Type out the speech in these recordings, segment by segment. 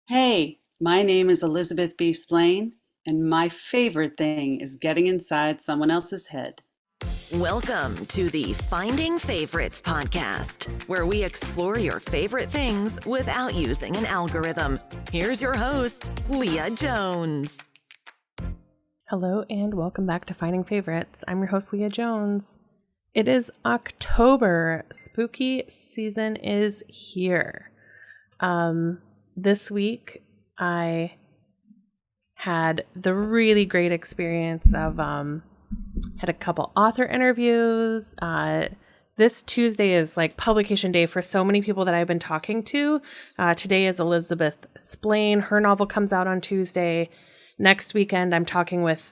Hey, my name is Elizabeth B. Splaine, and my favorite thing is getting inside someone else's head. Welcome to the Finding Favorites podcast, where we explore your favorite things without using an algorithm. Here's your host, Leah Jones. Hello and welcome back to Finding Favorites. I'm your host, Leah Jones. It is October. Spooky season is here. This week, I had the really great experience of had a couple author interviews. This Tuesday is like publication day for so many people that I've been talking to. Today is Elizabeth Splaine. Her novel comes out on Tuesday. Next weekend,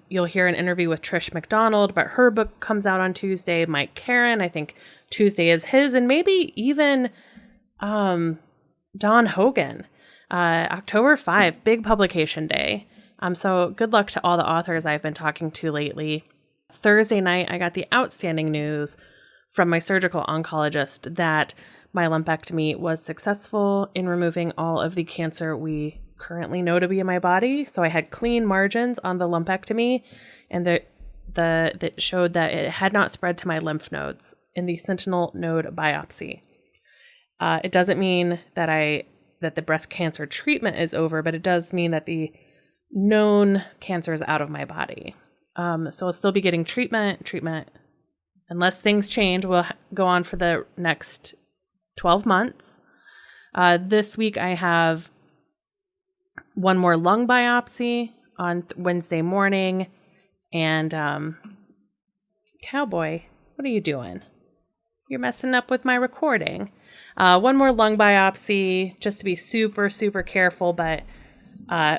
you'll hear an interview with Trish McDonald, but her book comes out on Tuesday. Mike Caron, I think Tuesday is his, and maybe even Don Hogan. October 5, big publication day. So good luck to all the authors I've been talking to lately. Thursday night, I got the outstanding news from my surgical oncologist that my lumpectomy was successful in removing all of the cancer we currently know to be in my body. So I had clean margins on the lumpectomy, and that showed that it had not spread to my lymph nodes in the sentinel node biopsy. It doesn't mean that the breast cancer treatment is over, but it does mean that the known cancer is out of my body. So I'll still be getting treatment. Unless things change, will go on for the next 12 months. This week I have one more lung biopsy on Wednesday morning. And Cowboy, what are you doing? You're messing up with my recording. One more lung biopsy, just to be super, super careful. But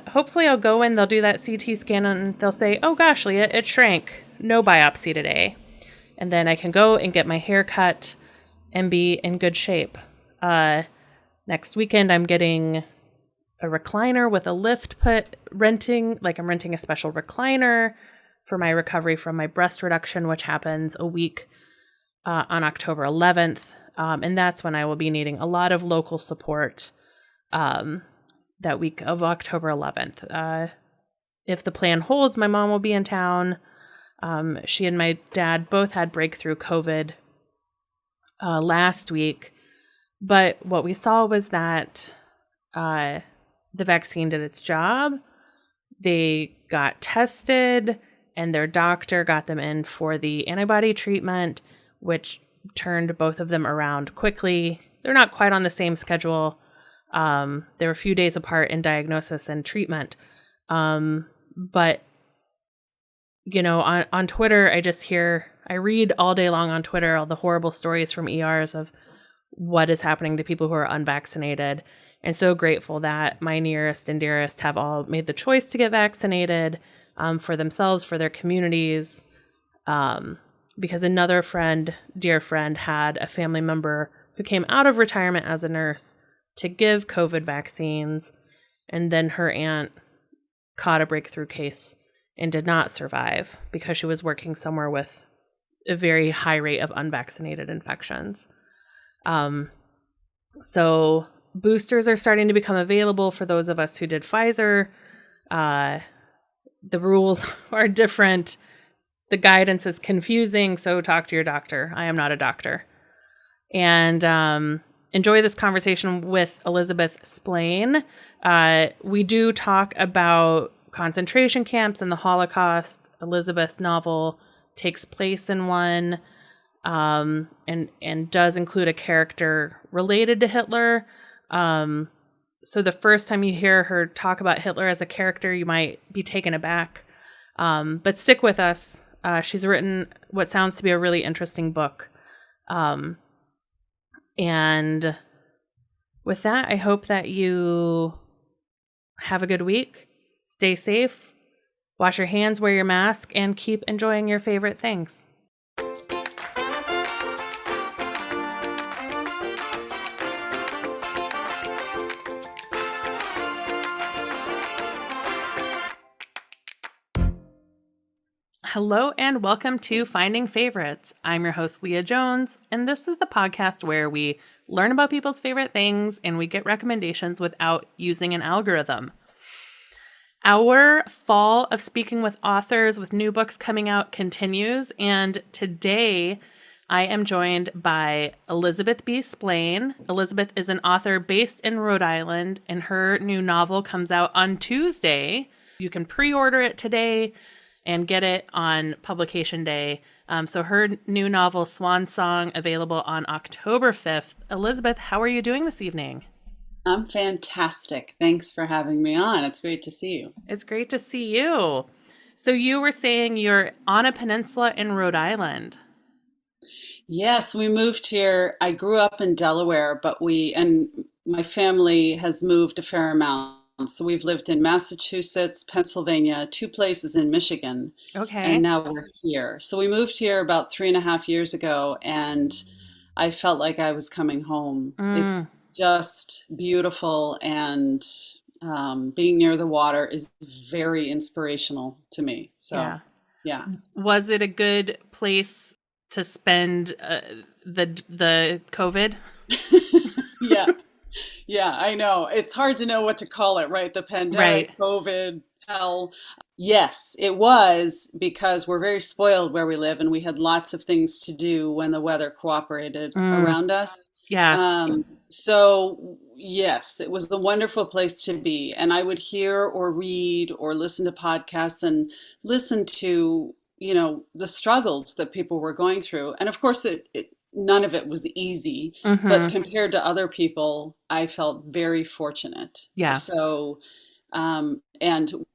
hopefully I'll go in, they'll do that CT scan, and they'll say, oh gosh, Leah, it shrank. No biopsy today. And then I can go and get my hair cut and be in good shape. Next weekend, I'm getting a recliner with a lift I'm renting a special recliner for my recovery from my breast reduction, which happens a week on October 11th. And that's when I will be needing a lot of local support that week of October 11th. If the plan holds, my mom will be in town. She and my dad both had breakthrough COVID last week. But what we saw was that the vaccine did its job. They got tested, and their doctor got them in for the antibody treatment, which turned both of them around quickly. They're not quite on the same schedule. They were a few days apart in diagnosis and treatment. But, you know, on Twitter, I read all day long on Twitter all the horrible stories from ERs of what is happening to people who are unvaccinated. And so grateful that my nearest and dearest have all made the choice to get vaccinated for themselves, for their communities. Because another dear friend, had a family member who came out of retirement as a nurse to give COVID vaccines, and then her aunt caught a breakthrough case and did not survive because she was working somewhere with a very high rate of unvaccinated infections. So boosters are starting to become available for those of us who did Pfizer. The rules are different. The guidance is confusing, so talk to your doctor. I am not a doctor. And enjoy this conversation with Elizabeth Splaine. We do talk about concentration camps and the Holocaust. Elizabeth's novel takes place in one, and does include a character related to Hitler. So the first time you hear her talk about Hitler as a character, you might be taken aback. But stick with us. She's written what sounds to be a really interesting book. And with that, I hope that you have a good week. Stay safe, wash your hands, wear your mask, and keep enjoying your favorite things. Hello and welcome to Finding Favorites. I'm your host, Leah Jones, and this is the podcast where we learn about people's favorite things and we get recommendations without using an algorithm. Our fall of speaking with authors with new books coming out continues, and today I am joined by Elizabeth B. Splaine. Elizabeth is an author based in Rhode Island, and her new novel comes out on Tuesday. You can pre-order it today and get it on publication day. So her new novel, Swan Song, available on October 5th. Elizabeth, how are you doing this evening? I'm fantastic. Thanks for having me on. It's great to see you. It's great to see you. So you were saying you're on a peninsula in Rhode Island. Yes, we moved here. I grew up in Delaware, but my family has moved a fair amount. So we've lived in Massachusetts, Pennsylvania, two places in Michigan, and Okay. now we're here. So we moved here about 3.5 years ago, and I felt like I was coming home. Mm, It's just beautiful, and being near the water is very inspirational to me. So, yeah. yeah. Was it a good place to spend the COVID? Yeah. Yeah, I know. It's hard to know what to call it, right? The Right. pandemic, COVID, hell. Yes, it was because we're very spoiled where we live and we had lots of things to do when the weather cooperated Mm, around us. yeah. So, yes, it was a wonderful place to be. And I would hear or read or listen to podcasts and listen to, the struggles that people were going through. And of course, none of it was easy, but Mm-hmm. compared to other people, I felt very fortunate. Yeah. And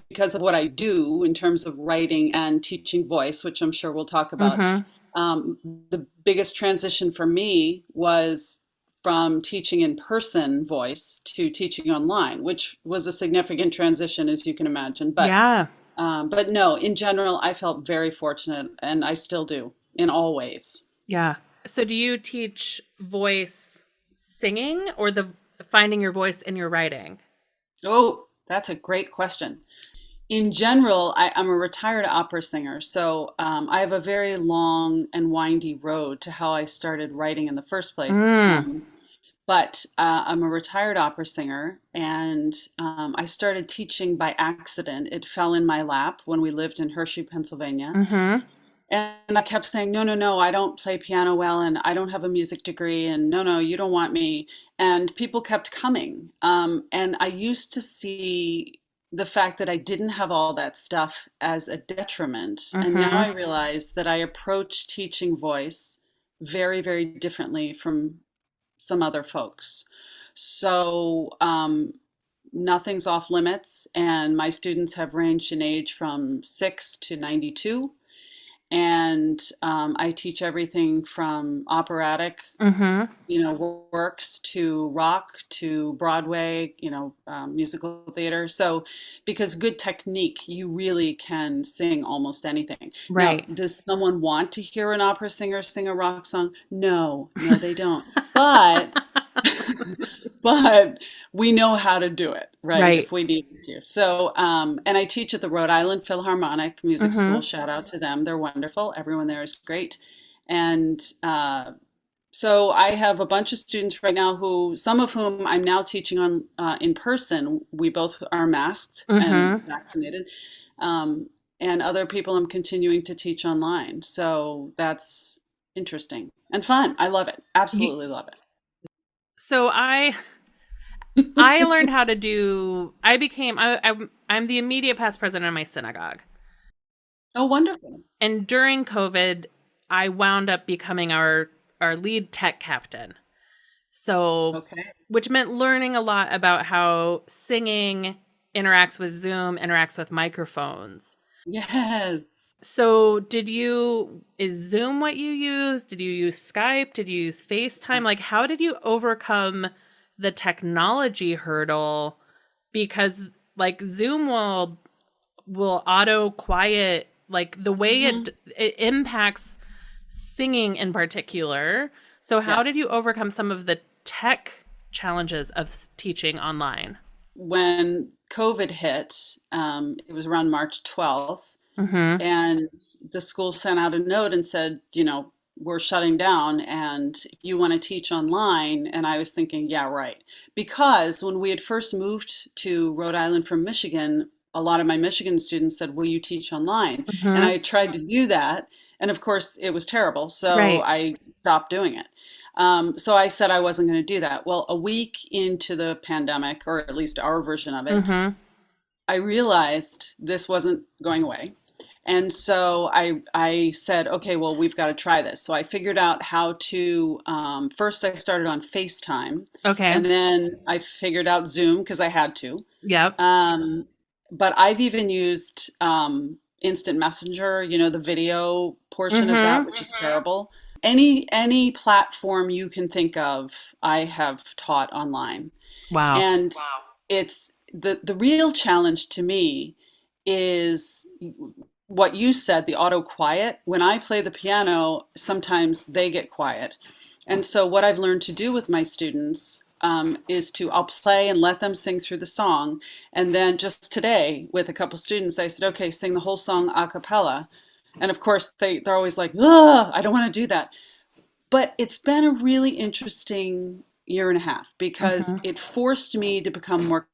because of what I do in terms of writing and teaching voice, which I'm sure we'll talk about, Mm-hmm. um, the biggest transition for me was from teaching in person voice to teaching online, which was a significant transition, as you can imagine. Yeah. But no, in general, I felt very fortunate, and I still do in all ways. Yeah. So do you teach voice singing or the finding your voice in your writing? Oh, that's a great question. In general, I'm a retired opera singer, so I have a very long and windy road to how I started writing in the first place. Mm. But I'm a retired opera singer, and I started teaching by accident. It fell in my lap when we lived in Hershey, Pennsylvania. Mm-hmm. And I kept saying, no, no, no, I don't play piano well, and I don't have a music degree, and no, no, you don't want me. And people kept coming. And I used to see the fact that I didn't have all that stuff as a detriment. And now Mm-hmm. I realize that I approach teaching voice very, very differently from some other folks. So nothing's off limits, and my students have ranged in age from 6 to 92. And I teach everything from operatic, Mm-hmm. works to rock to Broadway, musical theater. So, because good technique, you really can sing almost anything. Now, Right. does someone want to hear an opera singer sing a rock song? No, no, they don't. But but we know how to do it, right? Right. If we need to. So, and I teach at the Rhode Island Philharmonic Music School. Mm-hmm. Shout out to them. They're wonderful. Everyone there is great. And so I have a bunch of students right now some of whom I'm now teaching on in person. We both are masked and Mm-hmm. vaccinated. And other people I'm continuing to teach online. So that's interesting and fun. I love it. You, Absolutely love so it. I learned how to do. I'm the immediate past president of my synagogue, Oh, wonderful. and during COVID, I wound up becoming our lead tech captain. So, Okay. which meant learning a lot about how singing interacts with Zoom, interacts with microphones. Yes. So, is Zoom what you use? Did you use Skype? Did you use FaceTime? Like, how did you overcome the technology hurdle? Because like Zoom will auto quiet, like the way Hmm. it impacts singing in particular. So how did Yes. you overcome some of the tech challenges of teaching online? When COVID hit, it was around March 12th. Mm-hmm. And the school sent out a note and said, we're shutting down and if you want to teach online. And I was thinking, yeah, right. Because when we had first moved to Rhode Island from Michigan, a lot of my Michigan students said, will you teach online? And Mm-hmm. I tried to do that. And of course, it was terrible. So Right. I stopped doing it. So I said I wasn't going to do that. Well, a week into the pandemic, or at least our version of it, Mm-hmm. I realized this wasn't going away. And so I said, okay, well, we've got to try this. So I figured out how to, first I started on FaceTime, Okay. and then I figured out Zoom because I had to. Yep. Um, but I've even used Instant Messenger, the video portion of that, Mm-hmm. which is terrible. Any platform you can think of, I have taught online. Wow. And it's the real challenge to me is what you said, the auto quiet. When I play the piano, sometimes they get quiet. And so what I've learned to do with my students is I'll play and let them sing through the song. And then just today with a couple students, I said, okay, sing the whole song a cappella. And of course, they're always like, ugh, I don't want to do that. But it's been a really interesting year and a half because Mm-hmm. it forced me to become more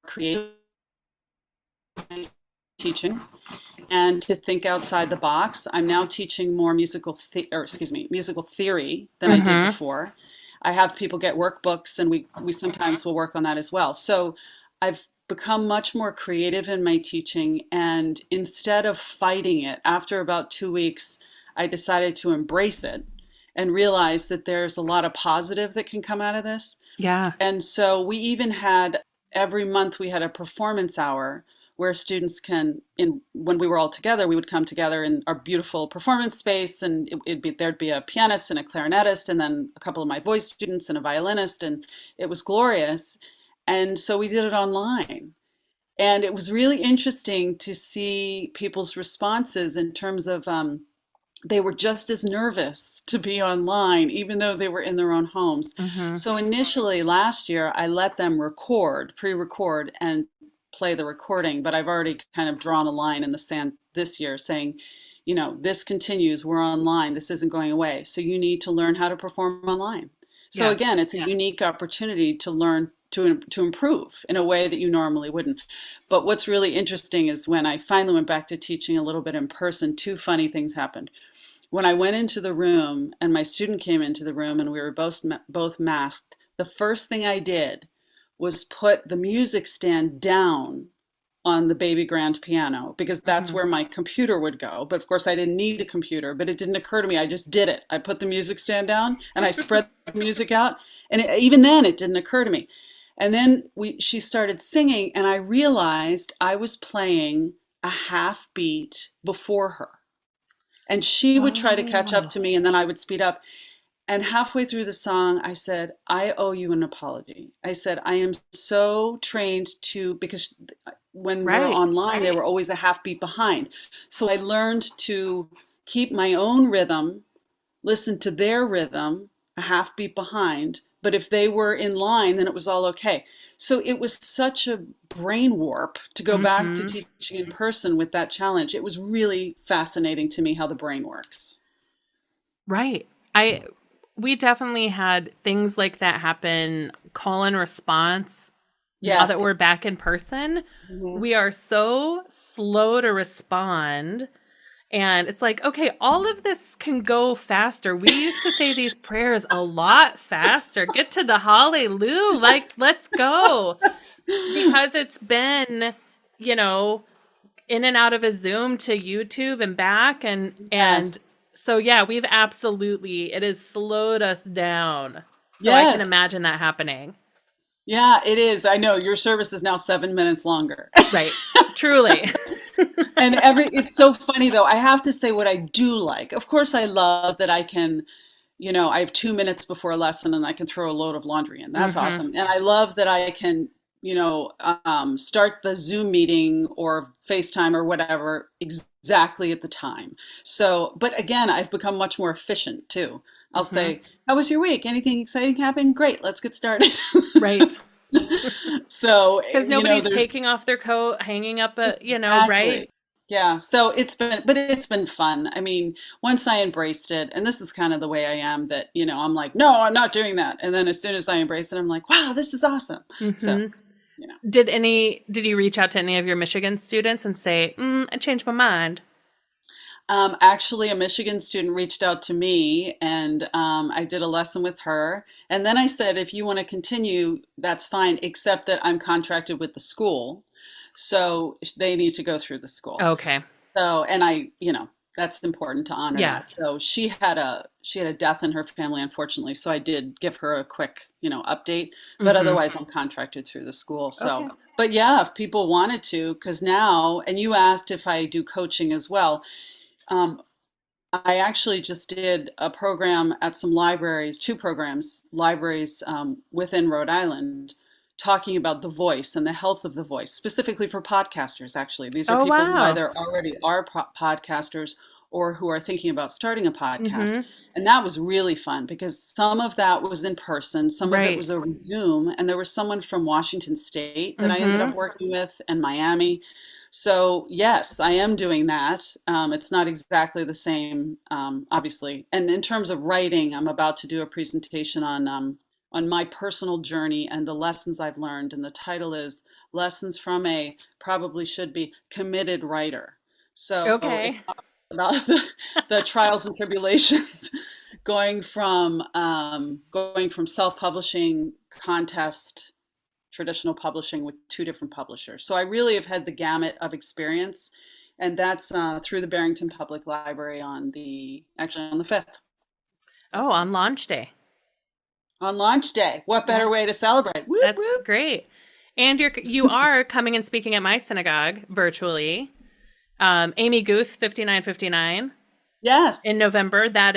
creative teaching and to think outside the box. I'm now teaching more musical theory than I did Mm-hmm. before. I have people get workbooks, and we sometimes will work on that as well. So I've become much more creative in my teaching, and instead of fighting it, after about 2 weeks, I decided to embrace it and realize that there's a lot of positive that can come out of this. Yeah. And so we even had every month we had a performance hour where students when we were all together, we would come together in our beautiful performance space, and there'd be a pianist and a clarinetist, and then a couple of my voice students and a violinist, and it was glorious. And so we did it online. And it was really interesting to see people's responses in terms of they were just as nervous to be online, even though they were in their own homes. Mm-hmm. So initially last year, I let them pre-record, and play the recording, but I've already kind of drawn a line in the sand this year saying, this continues, we're online, this isn't going away. So you need to learn how to perform online. So Yeah. again, it's a unique opportunity to learn to improve in a way that you normally wouldn't. But what's really interesting is when I finally went back to teaching a little bit in person, two funny things happened. When I went into the room and my student came into the room and we were both masked, the first thing I did was put the music stand down on the baby grand piano because that's Mm-hmm. where my computer would go. But of course, I didn't need a computer, but it didn't occur to me. I just did it. I put the music stand down and I spread the music out. And even then, it didn't occur to me. And then she started singing, and I realized I was playing a half beat before her. And she would try to catch up Oh. to me, and then I would speed up. And halfway through the song, I said, I owe you an apology. I said, I am so trained because when we're Right. online, they were always a half beat behind. So I learned to keep my own rhythm, listen to their rhythm, a half beat behind. But if they were in line, then it was all okay. So it was such a brain warp to go back to Mm-hmm. teaching in person with that challenge. It was really fascinating to me how the brain works. Right. We definitely had things like that happen, call and response. Now that Yes. we're back in person, Mhm. we are so slow to respond. And it's like, okay, all of this can go faster. We used to say these prayers a lot faster. Get to the hallelujah. Like, let's go. Because it's been, you know, in and out of a Zoom to YouTube and back. And Yes. so, yeah, it has slowed us down. So I can Yes. imagine that happening. Yeah, it is. I know your service is now 7 minutes longer. Right. Truly. And it's so funny though. I have to say what I do like. Of course, I love that I can, I have 2 minutes before a lesson and I can throw a load of laundry in. That's Hmm. awesome. And I love that I can, start the Zoom meeting or FaceTime or whatever exactly at the time. So, but again, I've become much more efficient too. I'll Hmm. say, how was your week? Anything exciting happen? Great, let's get started. Right. So, Because nobody's there's taking off their coat, hanging up right? exactly. Yeah, so it's been fun. I mean, once I embraced it, and this is kind of the way I am that, I'm like, no, I'm not doing that. And then as soon as I embrace it, I'm like, wow, this is awesome. So, Hmm. you know, Did you reach out to any of your Michigan students and say, I changed my mind? actually, a Michigan student reached out to me and I did a lesson with her. And then I said, if you want to continue, that's fine, except that I'm contracted with the school. So they need to go through the school. Okay. So, and that's important to honor Yeah. that. So she had a death in her family, unfortunately. So I did give her a quick, update, but Hmm. otherwise I'm contracted through the school. So, Okay. but yeah, if people wanted to, because now, and you asked if I do coaching as well. Um, I actually just did a program at some libraries, two programs, libraries within Rhode Island, talking about the voice and the health of the voice, specifically for podcasters, actually. These are Oh, people who wow. either already are podcasters or who are thinking about starting a podcast. Hmm. And that was really fun because some of that was in person, some of it Right. was over Zoom, and there was someone from Washington State that I ended Hmm. up working with and Miami. So yes, I am doing that. It's not exactly the same, obviously. And in terms of writing, I'm about to do a presentation on my personal journey and the lessons I've learned. And the title is "Lessons from a Probably Should Be Committed Writer." So it's Okay. about the trials and tribulations going from self-publishing contest traditional publishing with two different publishers. So I really have had the gamut of experience, and that's through the Barrington Public Library actually on the 5th. So Oh, on launch day. on launch day, what better way to Yes. celebrate? Whoop That's whoop! great. And you are coming and speaking at my synagogue virtually. Amy Guth, 5959 in Yes. November. That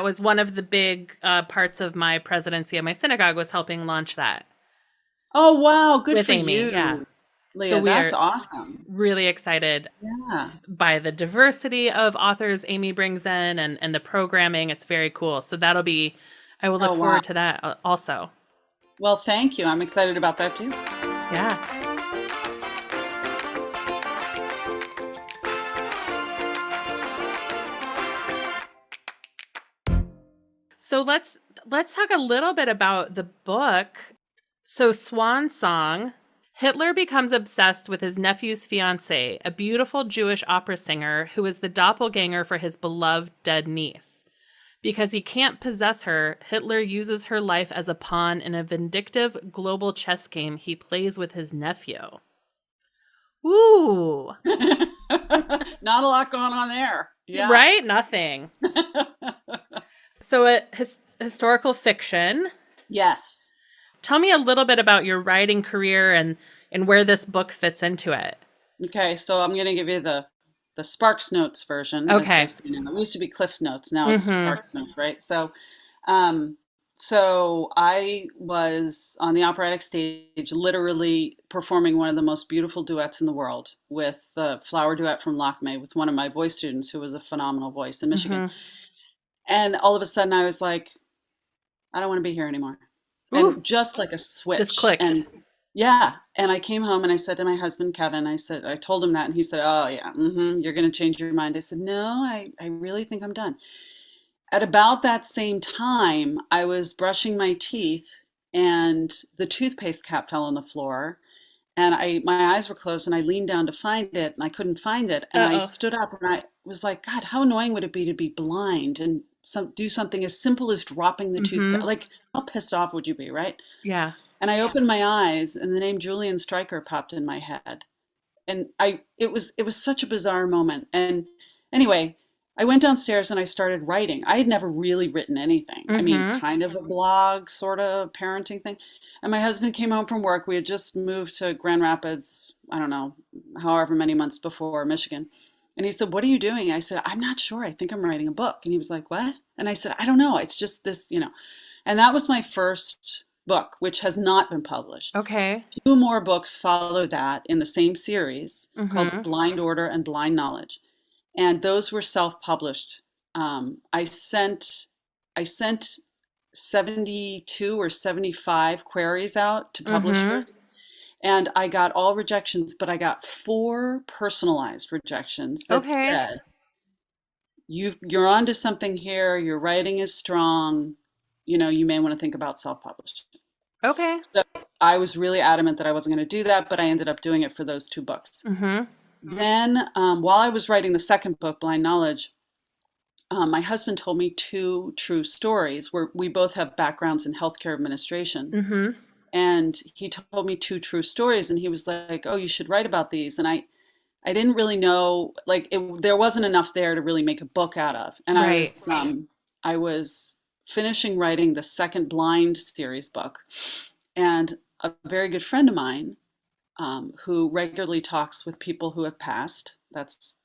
was one of the big parts of my presidency at my synagogue, was helping launch that Oh wow, good with for Amy. Yeah. you, So Leah. we That's are awesome. really excited Yeah. by the diversity of authors Amy brings in, and the programming. It's very cool. So I will look Oh wow. forward to that also. Well, thank you. I'm excited about that too. Yeah. So let's talk a little bit about the book. So Swan Song, Hitler becomes obsessed with his nephew's fiancée, a beautiful Jewish opera singer who is the doppelganger for his beloved dead niece. Because he can't possess her, Hitler uses her life as a pawn in a vindictive global chess game he plays with his nephew. Ooh, Not a lot going on there. Yeah. right? Nothing. So historical fiction. Yes. Tell me a little bit about your writing career and where this book fits into it. Okay, so I'm going to give you the Sparks Notes version, as they Okay. say now. It used to be Cliff Notes, now it's Mm-hmm. Sparks Notes, right? Um, so I was on the operatic stage, literally performing one of the most beautiful duets in the world with the flower duet from Lakme with one of my voice students who was a phenomenal voice in Michigan. Mm-hmm. And all of a sudden, I was like, I don't want to be here anymore. Ooh, And just like a just switch. clicked. And yeah. And I came home and I said to my husband, Kevin, I told him that. And he said, oh, yeah, you're going to change your mind. I said, no, I really think I'm done. At about that same time, I was brushing my teeth and the toothpaste cap fell on the floor. And my eyes were closed and I leaned down to find it and I couldn't find it. And I Uh-oh. stood up and I was like, God, how annoying would it be to be blind and do something as simple as dropping the toothpaste? Mm-hmm. Like, how pissed off would you be, right? Yeah. And I opened my eyes and the name Julian Stryker popped in my head. And it was such a bizarre moment. And anyway, I went downstairs and I started writing. I had never really written anything. I mean, Mm-hmm. kind of a blog, sort of parenting thing. And my husband came home from work. We had just moved to Grand Rapids, I don't know, however many months before Michigan. And he said, what are you doing? I said, I'm not sure. I think I'm writing a book. And he was like, what? And I said, I don't know. It's just this. And that was my first book, which has not been published. Okay. Two more books follow that in the same series called Mm-hmm. Blind Order and Blind Knowledge, and those were self-published. I sent 72 or 75 queries out to Mm-hmm. publishers, And I got all rejections, but I got 4 personalized rejections that Okay. said, you're onto something here. Your writing is strong. You may want to think about self-publishing. Okay. So I was really adamant that I wasn't going to do that, but I ended up doing it for those 2 books. Mm-hmm. Then, while I was writing the second book, Blind Knowledge, my husband told me 2 true stories where we both have backgrounds in healthcare administration. Mm-hmm. And he told me 2 true stories, and he was like, "Oh, you should write about these." And I didn't really know, like, there wasn't enough there to really make a book out of. And Right. I was finishing writing the second Blind series book, and a very good friend of mine, who regularly talks with people who have passed. That's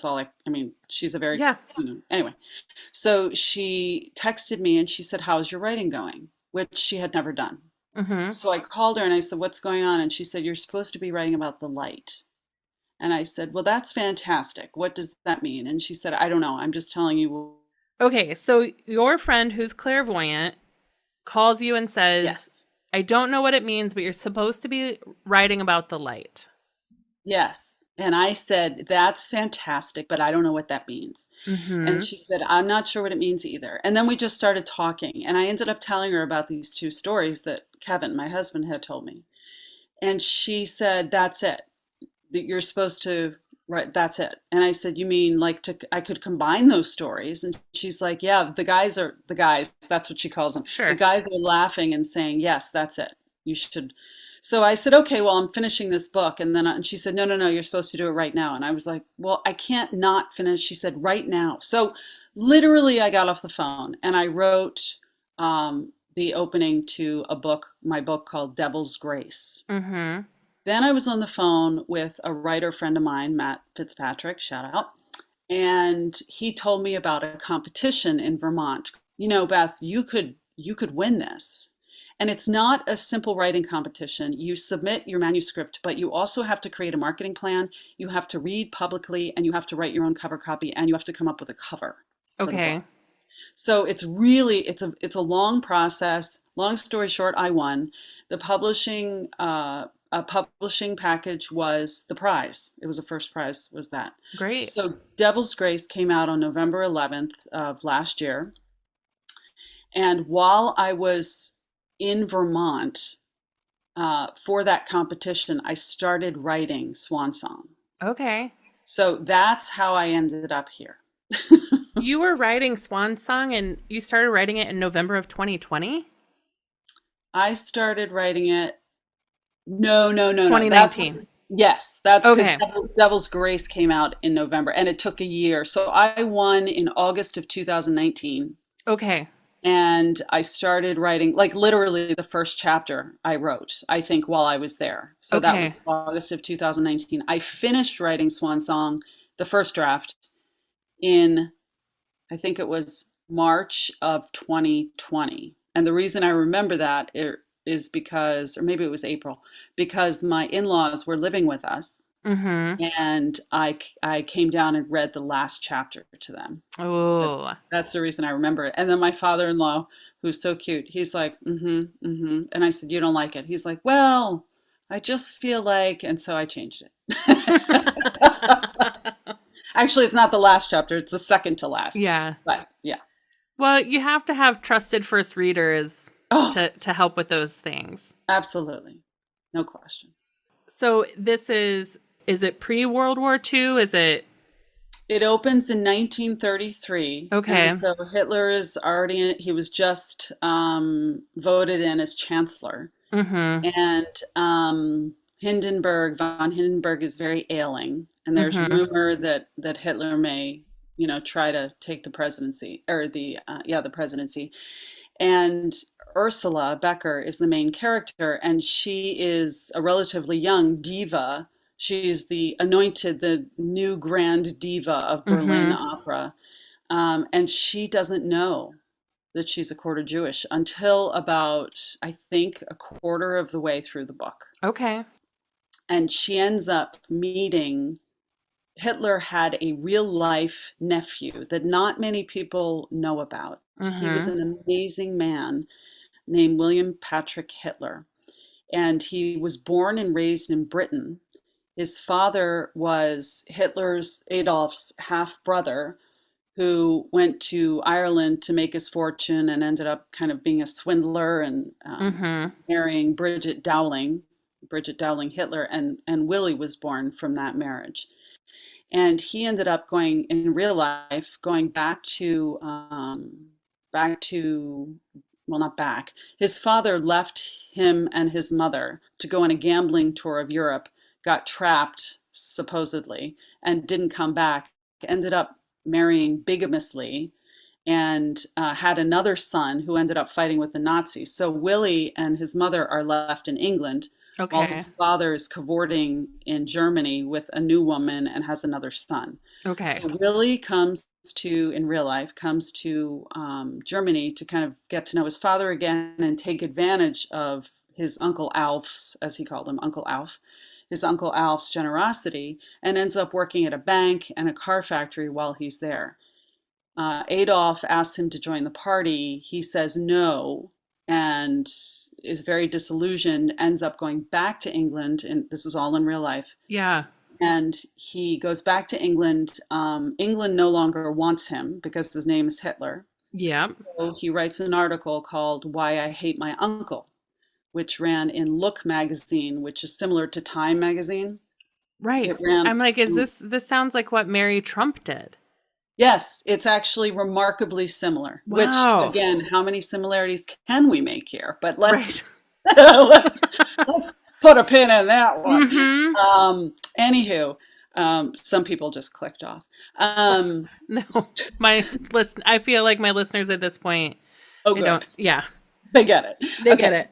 all I mean, she's a very, Yeah. anyway. So she texted me and she said, "How's your writing going?" Which she had never done. Mm-hmm. So I called her and I said, "What's going on?" And she said, "You're supposed to be writing about the light." And I said, "Well, that's fantastic. What does that mean?" And she said, "I don't know. I'm just telling you." Okay, so your friend who's clairvoyant calls you and says, Yes. I don't know what it means, but you're supposed to be writing about the light. Yes. And I said, "That's fantastic, but I don't know what that means." And Mm-hmm. she said, "I'm not sure what it means either." And then we just started talking. And I ended up telling her about these 2 stories that Kevin, my husband, had told me. And she said, "That's it. That you're supposed to write, that's it." And I said, "You mean like I could combine those stories?" And she's like, "Yeah, the guys, that's what she calls them. The Sure. guys are laughing and saying, 'Yes, that's it. You should.'" So I said, "Okay, well, I'm finishing this book." And she said, "No, no, no, you're supposed to do it right now." And I was like, "Well, I can't not finish." She said, "Right now." So literally I got off the phone and I wrote, the opening to my book called Devil's Grace. Mm-hmm. Then I was on the phone with a writer friend of mine, Matt Fitzpatrick, shout out, and he told me about a competition in Vermont. Beth, you could win this. And it's not a simple writing competition. You submit your manuscript, but you also have to create a marketing plan. You have to read publicly, and you have to write your own cover copy, and you have to come up with a cover for the book. Okay. So it's a long process. Long story short, I won. The publishing package was the prize. It was the first prize was that. Great. So Devil's Grace came out on November 11th of last year. And while I was in Vermont, for that competition, I started writing Swan Song. Okay. So that's how I ended up here. You were writing Swan Song and you started writing it in November of 2020? I started writing it. No, no, no, no. 2019. Yes, that's because Okay. Devil's Grace came out in November and it took a year. So I won in August of 2019. Okay. And I started writing, like literally the first chapter I wrote, I think, while I was there. So that Okay. was August of 2019. I finished writing Swan Song, the first draft, in, I think it was March of 2020. And the reason I remember that is because, or maybe it was April, because my in-laws were living with us. Mm-hmm. And I came down and read the last chapter to them. Oh. That's the reason I remember it. And then my father-in-law, who's so cute, he's like, "Mm-hmm, mm-hmm." And I said, "You don't like it?" He's like, "Well, I just feel like," and so I changed it. Actually, it's not the last chapter, it's the second to last. Yeah. But yeah. Well, you have to have trusted first readers Oh, to help with those things. absolutely. No question. So this is it pre-World War II? Is it It opens in 1933. okay? And so Hitler is already, he was just voted in as chancellor. Mm-hmm. And von Hindenburg is very ailing. And there's Mm-hmm. rumor that Hitler may, try to take the presidency or the presidency. And Ursula Becker is the main character, and she is a relatively young diva. She is the new grand diva of Berlin Mm-hmm. opera. And she doesn't know that she's a quarter Jewish until about, I think, a quarter of the way through the book. Okay. And she ends up meeting, Hitler had a real life nephew that not many people know about. He was Mm-hmm. an amazing man named William Patrick Hitler. and he was born and raised in Britain. His father was Hitler's Adolf's half brother, who went to Ireland to make his fortune and ended up kind of being a swindler and Mm-hmm. marrying Bridget Dowling Hitler, and Willie was born from that marriage. And he ended up going in real life, going back to, well, not back. His father left him and his mother to go on a gambling tour of Europe, got trapped, supposedly, and didn't come back, ended up marrying bigamously, and had another son who ended up fighting with the Nazis. So Willie and his mother are left in England while Okay. his father is cavorting in Germany with a new woman and has another son. Okay. So Willie in real life, comes to Germany to kind of get to know his father again and take advantage of his Uncle Alf's, as he called him, Uncle Alf, his Uncle Alf's generosity, and ends up working at a bank and a car factory while he's there. Adolf asks him to join the party. He says no and is very disillusioned, ends up going back to England, and this is all in real life. Yeah. And he goes back to England. England no longer wants him because his name is Hitler. Yeah. So he writes an article called Why I Hate My Uncle, which ran in Look magazine, which is similar to Time magazine. Right. It ran. I'm like, is this sounds like what Mary Trump did? Yes, it's actually remarkably similar, which Wow. again, how many similarities can we make here? But let's Right. let's put a pin in that one. Mm-hmm. Anywho, some people just clicked off. No. I feel like my listeners at this point, Oh, I good. don't, yeah, They get it. they Okay. get it.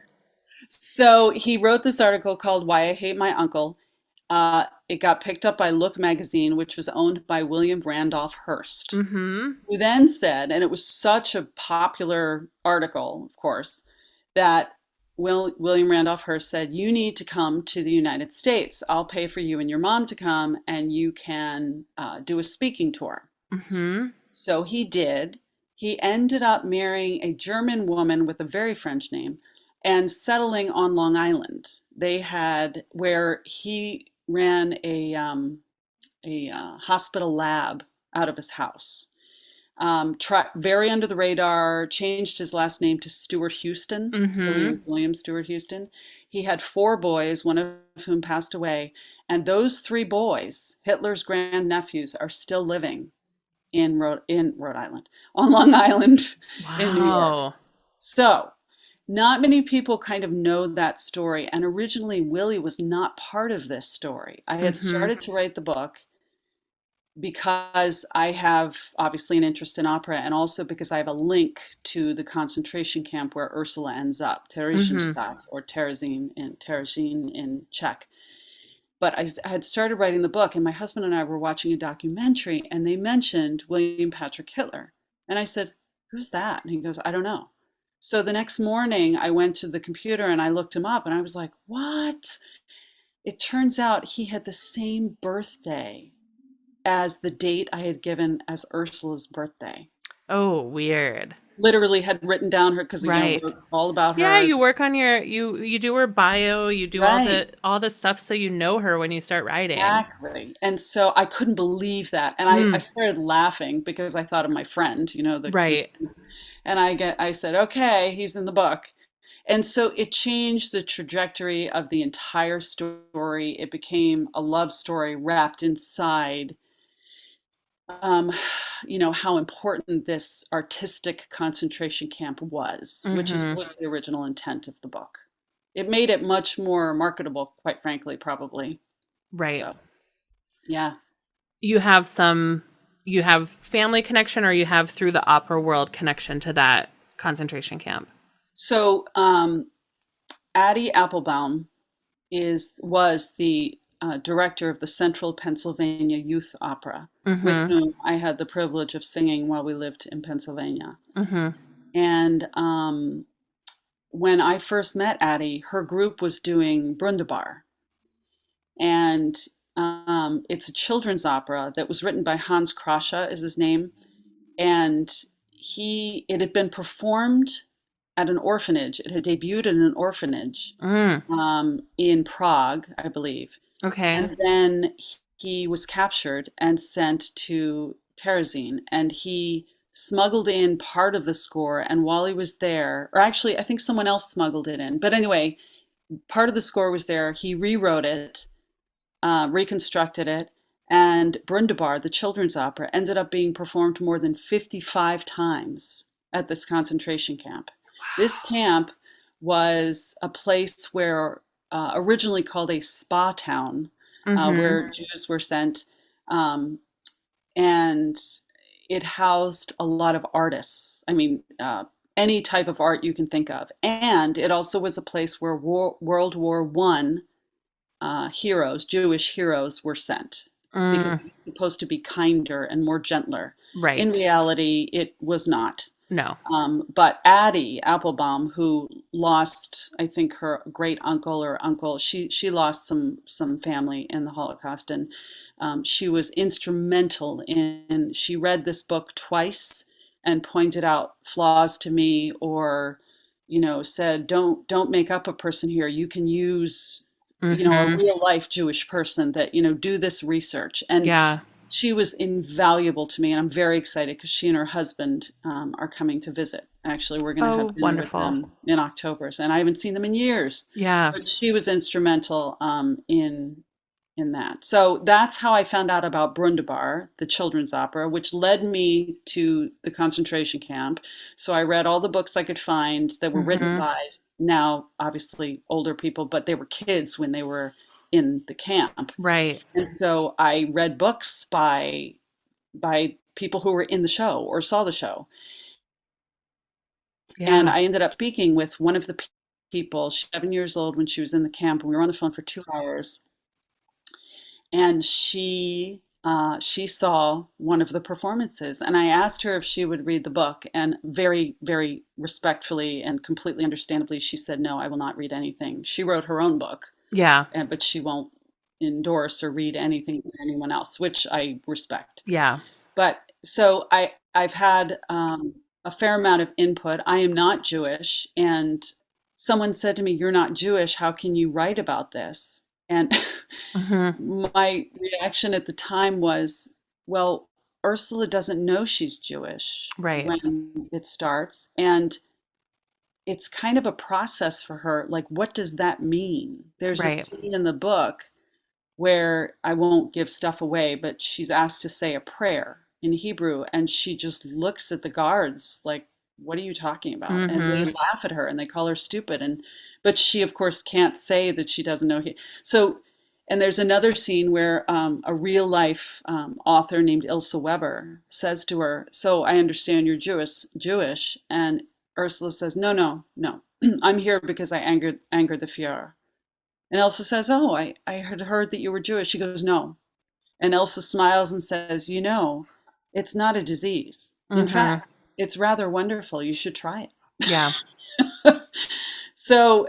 So he wrote this article called Why I Hate My Uncle. It got picked up by Look magazine, which was owned by William Randolph Hearst, Mm-hmm. who then said, and it was such a popular article, of course, that William Randolph Hearst said, you need to come to the United States. I'll pay for you and your mom to come, and you can do a speaking tour. Mm-hmm. So he did. He ended up marrying a German woman with a very French name and settling on Long Island. Where he ran a hospital lab out of his house. Very under the radar, changed his last name to Stewart Houston. So he Mm-hmm. was William Stewart Houston. He had 4 boys, one of whom passed away. And those 3 boys, Hitler's grandnephews, are still living in Rhode Island, on Long Island in New York. Wow. So not many people kind of know that story. And originally, Willie was not part of this story. I had Mm-hmm. started to write the book because I have obviously an interest in opera, and also because I have a link to the concentration camp where Ursula ends up, Theresienstadt, or Terezin in Czech. But I had started writing the book, and my husband and I were watching a documentary, and they mentioned William Patrick Hitler. And I said, who's that? And he goes, I don't know. So the next morning, I went to the computer and I looked him up, and I was like, what? It turns out he had the same birthday as the date I had given as Ursula's birthday. Oh, weird. Literally had written down her, because Right. wrote all about her. Yeah, you work on you do her bio, you do Right. all the stuff so you know her when you start writing. Exactly. And so I couldn't believe that. And I started laughing because I thought of my friend, Right. and I said, okay, he's in the book. And so it changed the trajectory of the entire story. It became a love story wrapped inside, how important this artistic concentration camp was, which was the original intent of the book. It made it much more marketable, quite frankly, probably. Right. So, yeah. You have family connection, or you have through the opera world connection to that concentration camp. So, Addie Applebaum was the director of the Central Pennsylvania Youth Opera, with whom I had the privilege of singing while we lived in Pennsylvania. Mm-hmm. And when I first met Addie, her group was doing Brundabar. And it's a children's opera that was written by Hans Krascha, is his name. And it had been performed at an orphanage. It had debuted in an orphanage in Prague, I believe. Okay. And then he was captured and sent to Terezin, and he smuggled in part of the score. And while he was there, or actually, I think someone else smuggled it in. But anyway, part of the score was there. He rewrote it, reconstructed it, and Brundabar, the children's opera, ended up being performed more than 55 times at this concentration camp. This camp was a place where, originally called a spa town, where Jews were sent, and it housed a lot of artists. I mean, any type of art you can think of. And it also was a place where World War One heroes, Jewish heroes, were sent because it was supposed to be kinder and more gentler. Right. In reality, it was not. No. But Addie Applebaum, who lost, I think, her great uncle or uncle, she lost some family in the Holocaust, and she was instrumental in. She read this book twice and pointed out flaws to me, or said, don't make up a person here. You can use a real life Jewish person that do this research. And Yeah. she was invaluable to me, and I'm very excited because she and her husband are coming to visit. Actually, we're going to have dinner wonderful. with them in October, and I haven't seen them in years. Yeah. But she was instrumental in that. So that's how I found out about Brundabar, the children's opera, which led me to the concentration camp. So I read all the books I could find that were written by, now obviously older people, but they were kids when they were in the camp. Right. And so I read books by people who were in the show or saw the show. Yeah. And I ended up speaking with one of the people. She's 7 years old when she was in the camp, and we were on the phone for 2 hours. And she saw one of the performances, and I asked her if she would read the book, and very, very respectfully and completely understandably, she said, "No, I will not read anything." She wrote her own book. Yeah. But she won't endorse or read anything from anyone else, which I respect. Yeah. But so I've had a fair amount of input. I am not Jewish, and someone said to me, "You're not Jewish. How can you write about this?" And my reaction at the time was, well, Ursula doesn't know she's Jewish Right. when it starts, and it's kind of a process for her. Like, what does that mean? There's a Right. scene in the book where, I won't give stuff away, but she's asked to say a prayer in Hebrew, and she just looks at the guards like, "What are you talking about?" And they laugh at her and they call her stupid. But she, of course, can't say that she doesn't know. So, and there's another scene where a real life author named Ilse Weber says to her, "So I understand you're Jewish." And Ursula says, no, I'm here because I angered the Führer. And Elsa says, "Oh, I had heard that you were Jewish." She goes, "No." And Elsa smiles and says, "It's not a disease. In fact, it's rather wonderful. You should try it." Yeah. So,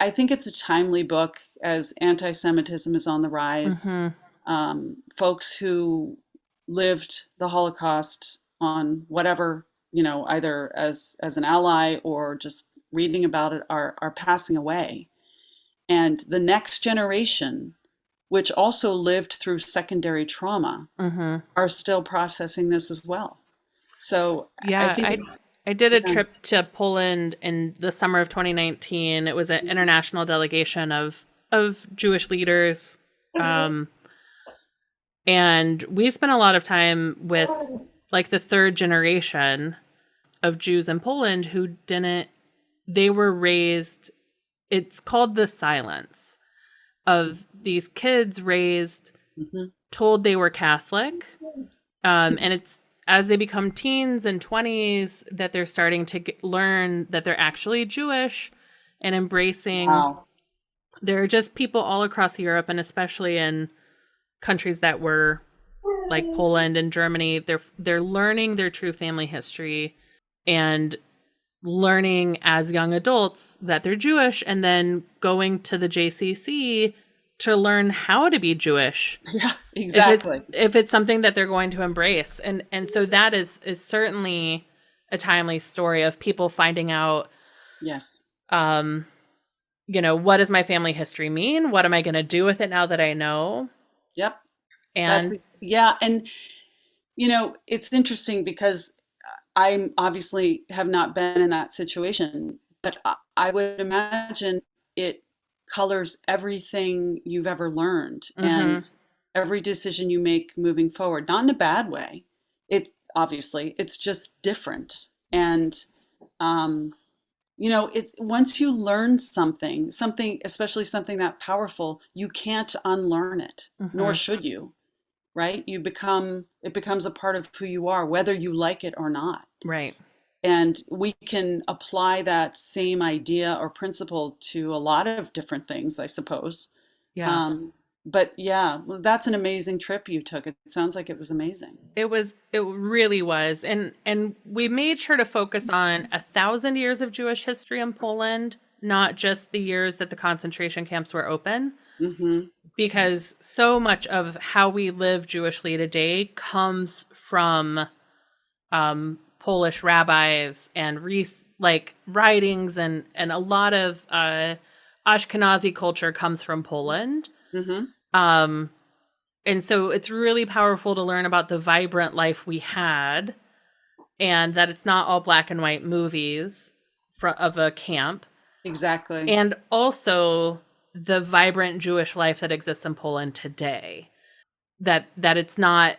I think it's a timely book as anti-Semitism is on the rise. Folks who lived the Holocaust on whatever, either as an ally or just reading about it are passing away. And the next generation, which also lived through secondary trauma, are still processing this as well. So Yeah, I think I did a trip to Poland in the summer of 2019. It was an international delegation of Jewish leaders. And we spent a lot of time with like the third generation of Jews in Poland who they were raised, it's called the silence of these kids raised, told they were Catholic. And it's as they become teens and 20s that they're starting to learn that they're actually Jewish and embracing. Wow. There are just people all across Europe, and especially in countries that were like Poland and Germany, they're learning their true family history and learning as young adults that they're Jewish, and then going to the JCC to learn how to be Jewish. Yeah, exactly. If it's something that they're going to embrace. And so that is certainly a timely story of people finding out, Yes. what does my family history mean? What am I going to do with it now that I know? Yep. And Yeah. And, it's interesting because I obviously have not been in that situation, but I would imagine it colors everything you've ever learned mm-hmm, and every decision you make moving forward, not in a bad way. It obviously, it's just different. And, um, it's once you learn something, especially something that powerful, you can't unlearn it, nor mm-hmm, should you, right? It becomes a part of who you are, whether you like it or not. right. And we can apply that same idea or principle to a lot of different things, I suppose. Yeah. Um, but yeah, well, that's an amazing trip you took. It sounds like it was amazing. It really was. And we made sure to focus on 1,000 years of Jewish history in Poland, not just the years that the concentration camps were open, Hmm. because so much of how we live Jewishly today comes from Polish rabbis and writings, and a lot of Ashkenazi culture comes from Poland. Hmm. Um, and so it's really powerful to learn about the vibrant life we had, and that it's not all black and white movies of a camp, Exactly. and also the vibrant Jewish life that exists in Poland today. That it's not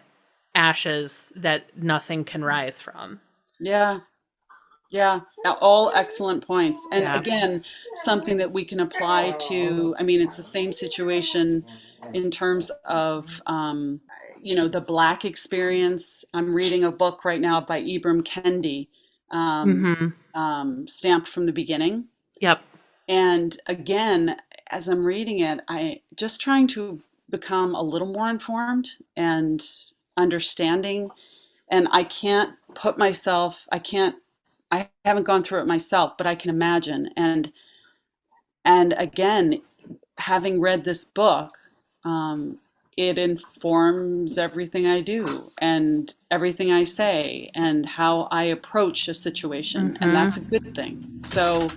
ashes that nothing can rise from. Yeah. Yeah, all excellent points. And Yeah. again, something that we can apply to, I mean, it's the same situation in terms of, the Black experience. I'm reading a book right now by Ibram Kendi, um, Mm-hmm. Stamped from the Beginning. Yep. And again, as I'm reading it, I just trying to become a little more informed and understanding. And I haven't gone through it myself, but I can imagine. And again, having read this book, um, it informs everything I do and everything I say and how I approach a situation, and Mm-hmm. that's a good thing. So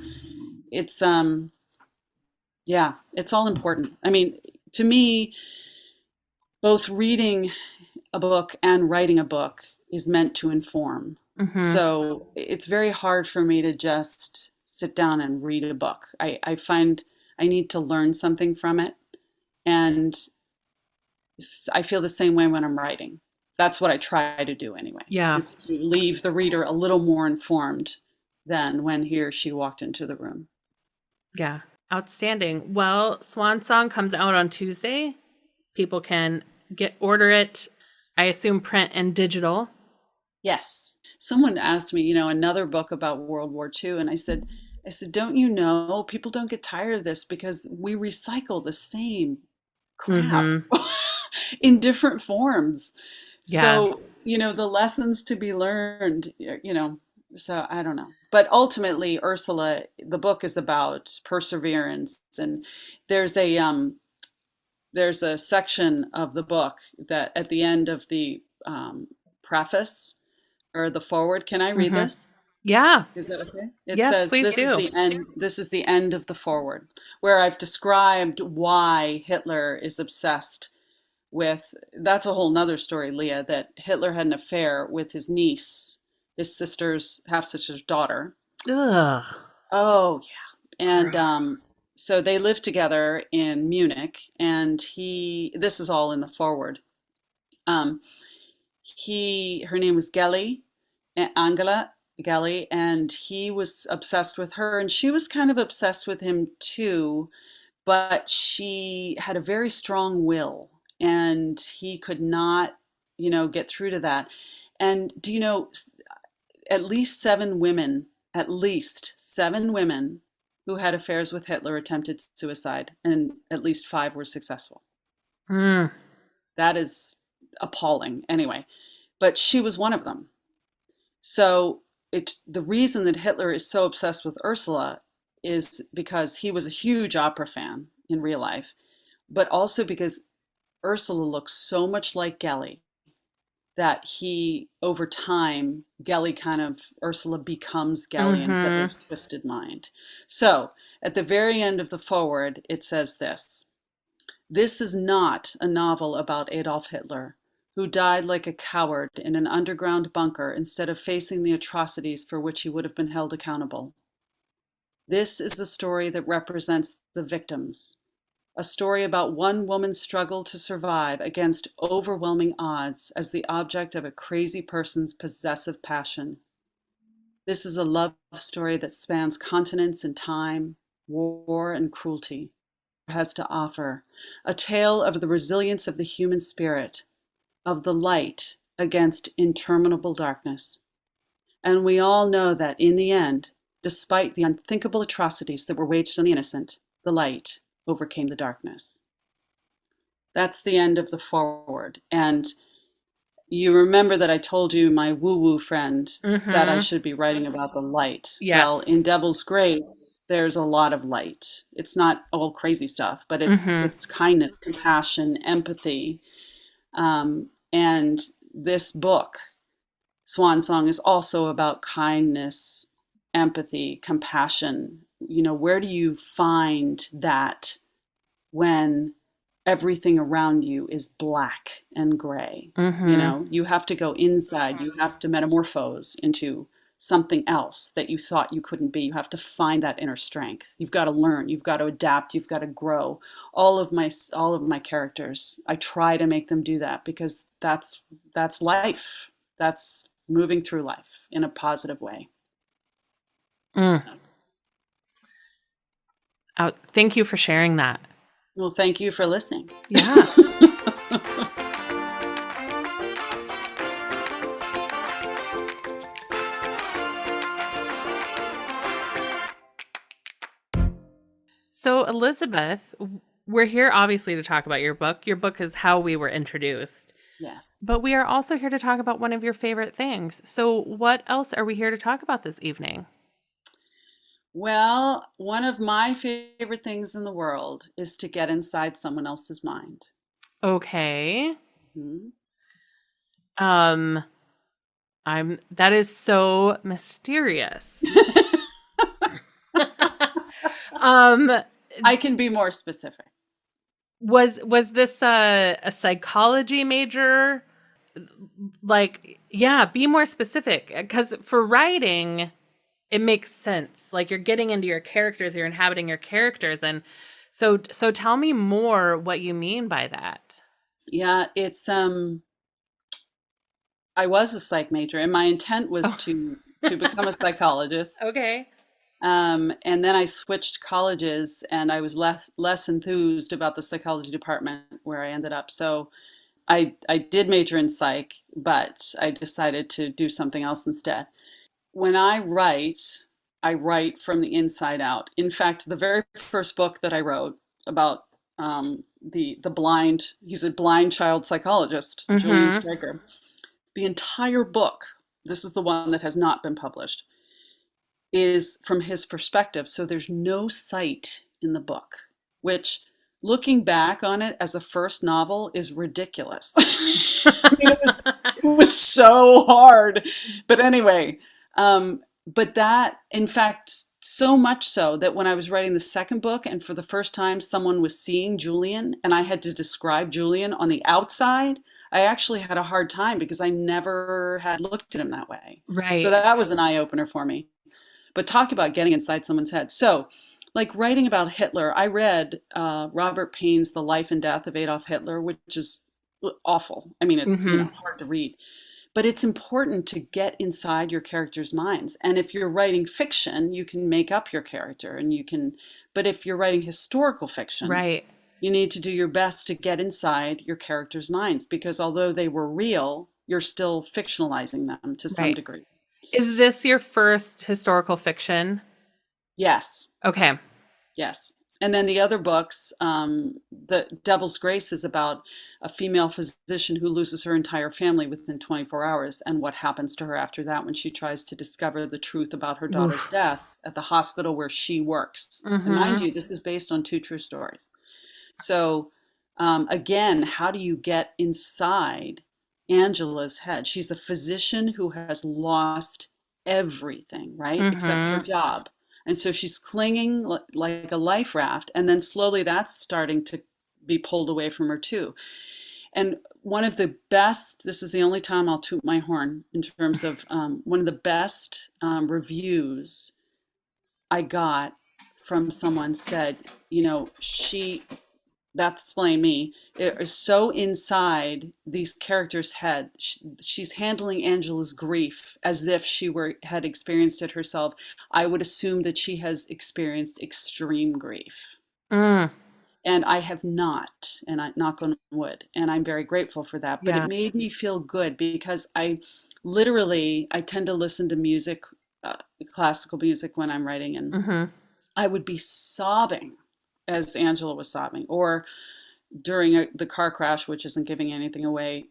it's yeah, it's all important. I mean, to me, both reading a book and writing a book is meant to inform. Mm-hmm. So it's very hard for me to just sit down and read a book. I find I need to learn something from it. And I feel the same way when I'm writing. That's what I try to do anyway, Yeah. is to leave the reader a little more informed than when he or she walked into the room. Yeah. Outstanding. Well, Swan Song comes out on Tuesday. People can order it, I assume print and digital. Yes. Someone asked me, another book about World War II, and I said, don't you know, people don't get tired of this because we recycle the same crap Mm-hmm. in different forms. Yeah. So, the lessons to be learned, so I don't know. But ultimately, Ursula, the book is about perseverance, and there's a there's a section of the book that at the end of the preface or the forward. Can I read Mm-hmm. this? Yeah. Is that okay? It Yes, says, please this is do. the end. This is the end of the forward, where I've described why Hitler is obsessed with, that's a whole nother story, Leah, that Hitler had an affair with his niece, his sister's half-sister's daughter. Ugh. Oh, yeah. And Gross. so they lived together in Munich, and this is all in the forward. Um, her name was Gelly, Angela Gelly, and he was obsessed with her, and she was kind of obsessed with him too, but she had a very strong will, and he could not, get through to that. And do you know, at least seven women who had affairs with Hitler attempted suicide, and at least five were successful. Mm. That is appalling. Anyway, but she was one of them. So the reason that Hitler is so obsessed with Ursula is because he was a huge opera fan in real life, but also because Ursula looks so much like Gelly that he, over time, Ursula becomes Gelly in Mm-hmm. Hitler's twisted mind. So at the very end of the foreword, it says this: "This is not a novel about Adolf Hitler, who died like a coward in an underground bunker instead of facing the atrocities for which he would have been held accountable. This is a story that represents the victims, a story about one woman's struggle to survive against overwhelming odds as the object of a crazy person's possessive passion. This is a love story that spans continents and time, war and cruelty. Has to offer a tale of the resilience of the human spirit, of the light against interminable darkness. And we all know that in the end, despite the unthinkable atrocities that were waged on the innocent, the light overcame the darkness." That's the end of the foreword. And you remember that I told you my woo-woo friend said I Mm-hmm. should be writing about the light. Well, in Yes. Devil's Grace, there's a lot of light. It's not all crazy stuff, but Mm-hmm. it's kindness, compassion, empathy. And this book, Swan Song, is also about kindness, empathy, compassion. Where do you find that when everything around you is black and gray? Mm-hmm. You have to go inside, you have to metamorphose into something else that you thought you couldn't be. You have to find that inner strength. You've got to learn, you've got to adapt, you've got to grow. All of my characters, I try to make them do that, because that's life. That's moving through life in a positive way. Mm. So, Thank you for sharing that. well, thank you for listening. Yeah. So, Elizabeth, we're here obviously to talk about your book. Your book is how we were introduced, Yes. but we are also here to talk about one of your favorite things. So, what else are we here to talk about this evening? Well, one of my favorite things in the world is to get inside someone else's mind. Okay. Mhm. Um, that is so mysterious. um, I can be more specific. was this a psychology major? Like, yeah, be more specific, because for writing, it makes sense. Like, you're getting into your characters, you're inhabiting your characters, and so tell me more what you mean by that. Yeah, I was a psych major, and my intent was Oh. to become a psychologist. Okay. And then I switched colleges, and I was less enthused about the psychology department where I ended up. So I did major in psych, but I decided to do something else instead. When I write from the inside out. In fact, the very first book that I wrote about the blind, he's a blind child psychologist, Julian Mm-hmm. Streicher. The entire book, this is the one that has not been published, is from his perspective. So there's no sight in the book, which, looking back on it as a first novel, is ridiculous. I mean, it was so hard. But anyway, but that, in fact, so much so that when I was writing the second book, and for the first time someone was seeing Julian and I had to describe Julian on the outside, I actually had a hard time because I never had looked at him that way. So Right. that was an eye opener for me. But talk about getting inside someone's head. So, like writing about Hitler, I read Robert Paine's The Life and Death of Adolf Hitler, which is awful. I mean, it's Mm-hmm. hard to read, but it's important to get inside your characters' minds. And if you're writing fiction, you can make up your character, and you can. But if you're writing historical fiction, Right. you need to do your best to get inside your characters' minds, because although they were real, you're still fictionalizing them to some Right. degree. Is this your first historical fiction? Yes. Okay. Yes. And then the other books, The Devil's Grace is about a female physician who loses her entire family within 24 hours, and what happens to her after that when she tries to discover the truth about her daughter's Oof. death at the hospital where she works. And mind Mm-hmm. you, this is based on two true stories. So, again, how do you get inside Angela's head. She's a physician who has lost everything, right? Except her Mm-hmm. job. And so she's clinging like a life raft. And then slowly that's starting to be pulled away from her too. And one of the best, this is the only time I'll toot my horn in terms of one of the best reviews I got from someone said, Beth Splaine, me, is so inside these characters' head. She's handling Angela's grief as if she had experienced it herself. I would assume that she has experienced extreme grief. Mm, And I have not, and I knock on wood, and I'm very grateful for that. But it yeah. made me feel good because I tend to listen to music, classical music when I'm writing, and Mm-hmm. I would be sobbing as Angela was sobbing, or during the car crash, which isn't giving anything away.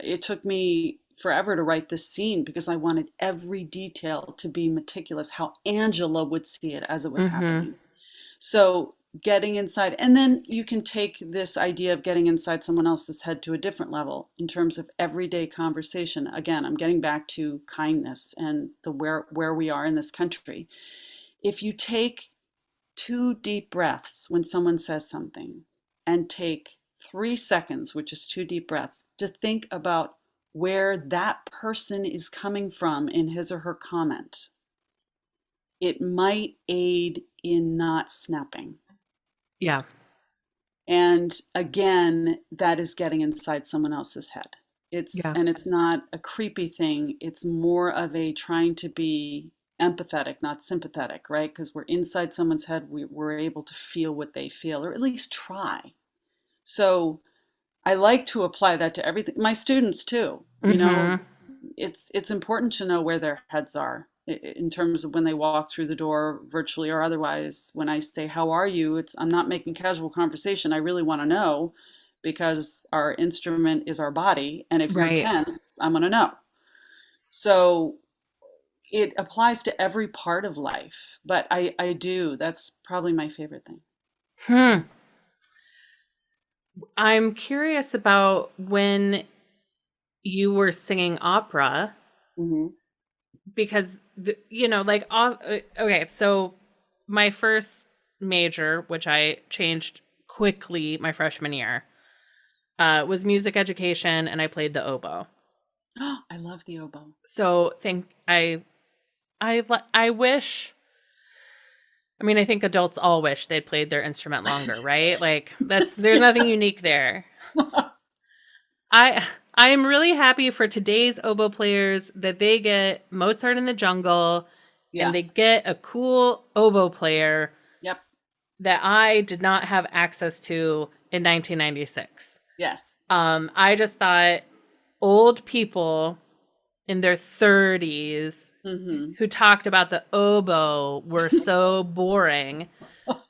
It took me forever to write this scene because I wanted every detail to be meticulous, how Angela would see it as it was Mm-hmm. happening. So getting inside, and then you can take this idea of getting inside someone else's head to a different level in terms of everyday conversation. Again, I'm getting back to kindness and the where we are in this country. If you take 2 deep breaths when someone says something and take 3 seconds, which is 2 deep breaths, to think about where that person is coming from in his or her comment, it might aid in not snapping. Yeah. And again, that is getting inside someone else's head. Yeah. It's not a creepy thing. It's more of a trying to be empathetic, not sympathetic, right? Because we're inside someone's head, we're able to feel what they feel, or at least try. So I like to apply that to everything. My students too, Mm-hmm. it's important to know where their heads are in terms of when they walk through the door, virtually or otherwise. When I say, how are you? I'm not making casual conversation. I really want to know because our instrument is our body. And if you're Right. tense, I'm going to know. So it applies to every part of life, but I do. That's probably my favorite thing. Hmm. I'm curious about when you were singing opera Hmm. because okay, so my first major, which I changed quickly my freshman year, was music education, and I played the oboe. I love the oboe. So I wish. I mean, I think adults all wish they'd played their instrument longer, right? Like there's nothing unique there. I I am really happy for today's oboe players that they get Mozart in the Jungle and Yeah. they get a cool oboe player Yep. that I did not have access to in 1996. Yes. I just thought old people in their 30s Hmm. who talked about the oboe were so boring.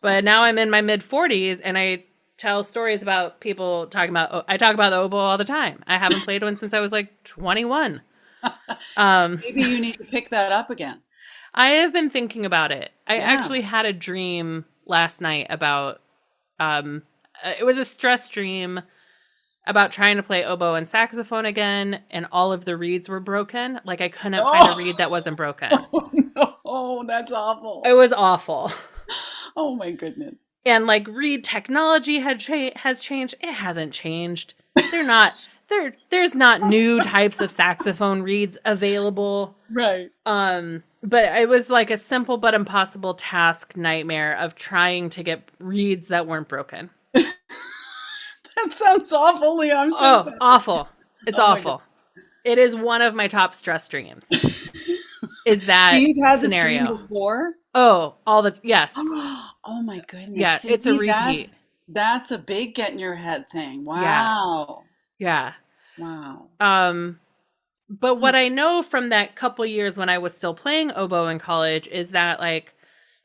But now I'm in my mid 40s and I tell stories about people talking about, I talk about the oboe all the time. I haven't played one since I was like 21. Maybe you need to pick that up again. I have been thinking about it. I Yeah. actually had a dream last night about, it was a stress dream about trying to play oboe and saxophone again, and all of the reeds were broken. Like I couldn't find a reed Oh, that wasn't broken. no, that's It awful. was awful. Oh my goodness. And like reed technology has changed. It hasn't changed. They're not there's not new types of saxophone reeds available. Right. But it was like a simple but impossible task nightmare of trying to get reeds that weren't broken. That sounds awful, Leah. I'm so Oh, sorry. awful. It's Oh my God. awful. It is one of my top stress dreams. Is So that you've had this dream scenario. before? Oh, all the yes. Oh my goodness. Yeah, it's a See, repeat. that's a big get in your head thing. Yeah. Wow. Yeah. Wow. But Hmm. what I know from that couple years when I was still playing oboe in college is that like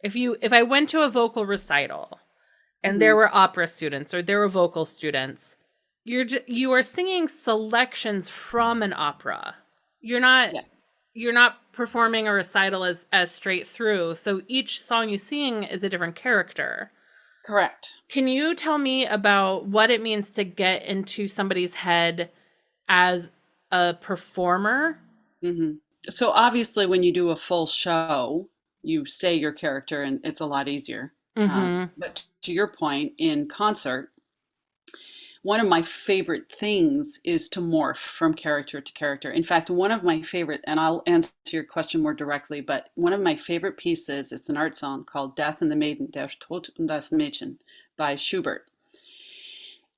if I went to a vocal recital and there Mhm. were opera students or there were vocal students, you are singing selections from an opera. You're not Yeah. you're not performing a recital as straight through. So each song you sing is a different character. Correct. Can you tell me about what it means to get into somebody's head as a performer. Hmm. So obviously, when you do a full show, you say your character, and it's a lot easier. Mm-hmm. But to your point, in concert, one of my favorite things is to morph from character to character. In fact, one of my favorite, and I'll answer your question more directly, but one of my favorite pieces, it's an art song called Death and the Maiden, Der Tod und das Mädchen by Schubert.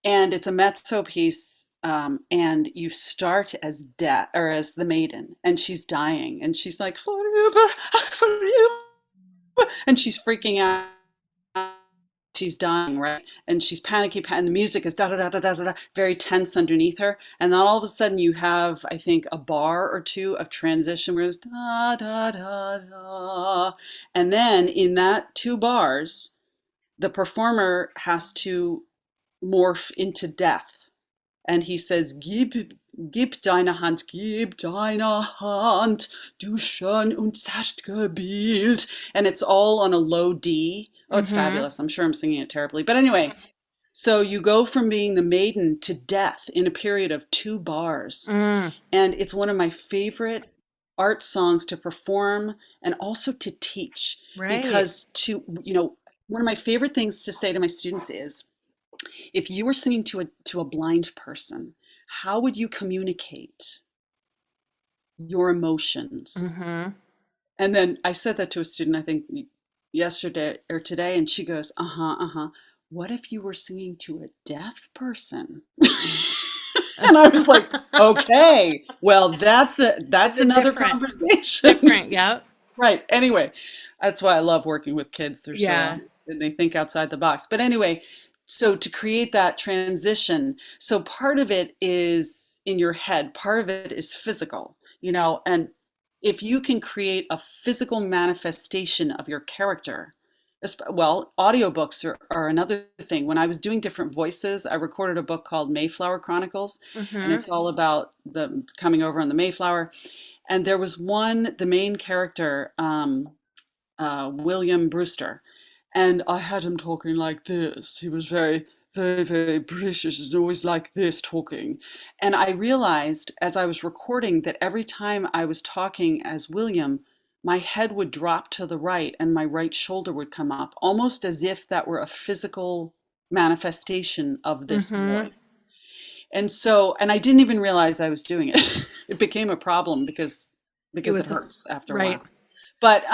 And it's a mezzo piece, and you start as death or as the maiden, and she's dying, and she's like, for you, and she's freaking out. She's dying, right? And she's panicky, and the music is da da da da da da, very tense underneath her. And then all of a sudden, you have, I think, a bar or two of transition where it's da da da da, and then in that 2 bars, the performer has to morph into death, and he says, gib deine Hand, du schön und zarte Bild. And it's all on a low D. Oh, it's Mm-hmm. fabulous. I'm sure I'm singing it terribly. But anyway, so you go from being the maiden to death in a period of 2 bars. Mm. And it's one of my favorite art songs to perform and also to teach. Right. Because one of my favorite things to say to my students is, if you were singing to a blind person, how would you communicate your emotions? Mm-hmm. And then I said that to a student, I think yesterday or today, and she goes, uh-huh, uh-huh. What if you were singing to a deaf person? And I was like, okay, well, that's It's a another different, conversation. different. Yep. Right. Anyway, that's why I love working with kids. They're Yeah. and they think outside the box. But anyway, so to create that transition, so part of it is in your head, part of it is physical, and if you can create a physical manifestation of your character, well, audiobooks are another thing. When I was doing different voices, I recorded a book called Mayflower Chronicles, and Mm-hmm. it's all about the coming over on the Mayflower. And there was the main character, William Brewster, and I had him talking like this. He was very, very, very British and always like this talking. And I realized as I was recording that every time I was talking as William, my head would drop to the right and my right shoulder would come up, almost as if that were a physical manifestation of this Mm-hmm. voice. And I didn't even realize I was doing it. It became a problem It because it was hurts after a right. while. But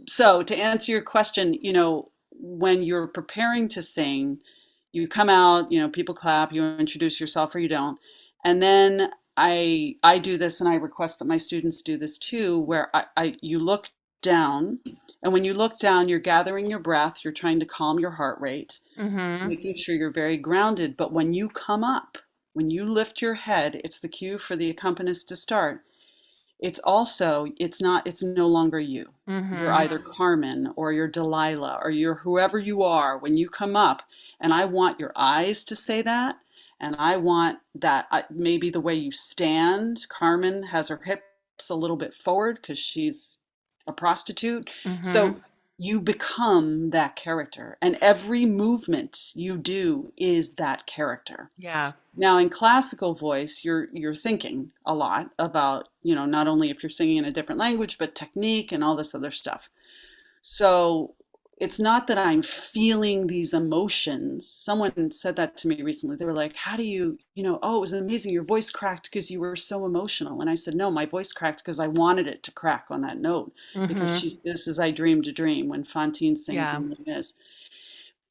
so to answer your question, when you're preparing to sing, you come out, people clap, you introduce yourself or you don't. And then I do this, and I request that my students do this too, where you look down, and when you look down, you're gathering your breath, you're trying to calm your heart rate, Mm-hmm. making sure you're very grounded. But when you come up, when you lift your head, it's the cue for the accompanist to start. It's no longer you. You're Mm-hmm. either Carmen or you're Delilah or you're whoever you are when you come up. And I want your eyes to say that. And I want that maybe the way you stand. Carmen has her hips a little bit forward because she's a prostitute. Mm-hmm. So you become that character. And every movement you do is that character. Yeah. Now, in classical voice, you're thinking a lot about, not only if you're singing in a different language, but technique and all this other stuff. So it's not that I'm feeling these emotions. Someone said that to me recently. They were like, how do oh, it was amazing. Your voice cracked because you were so emotional. And I said, no, my voice cracked because I wanted it to crack on that note. Because Mm-hmm. this is I Dreamed a Dream when Fantine sings Yeah. in Les Mis.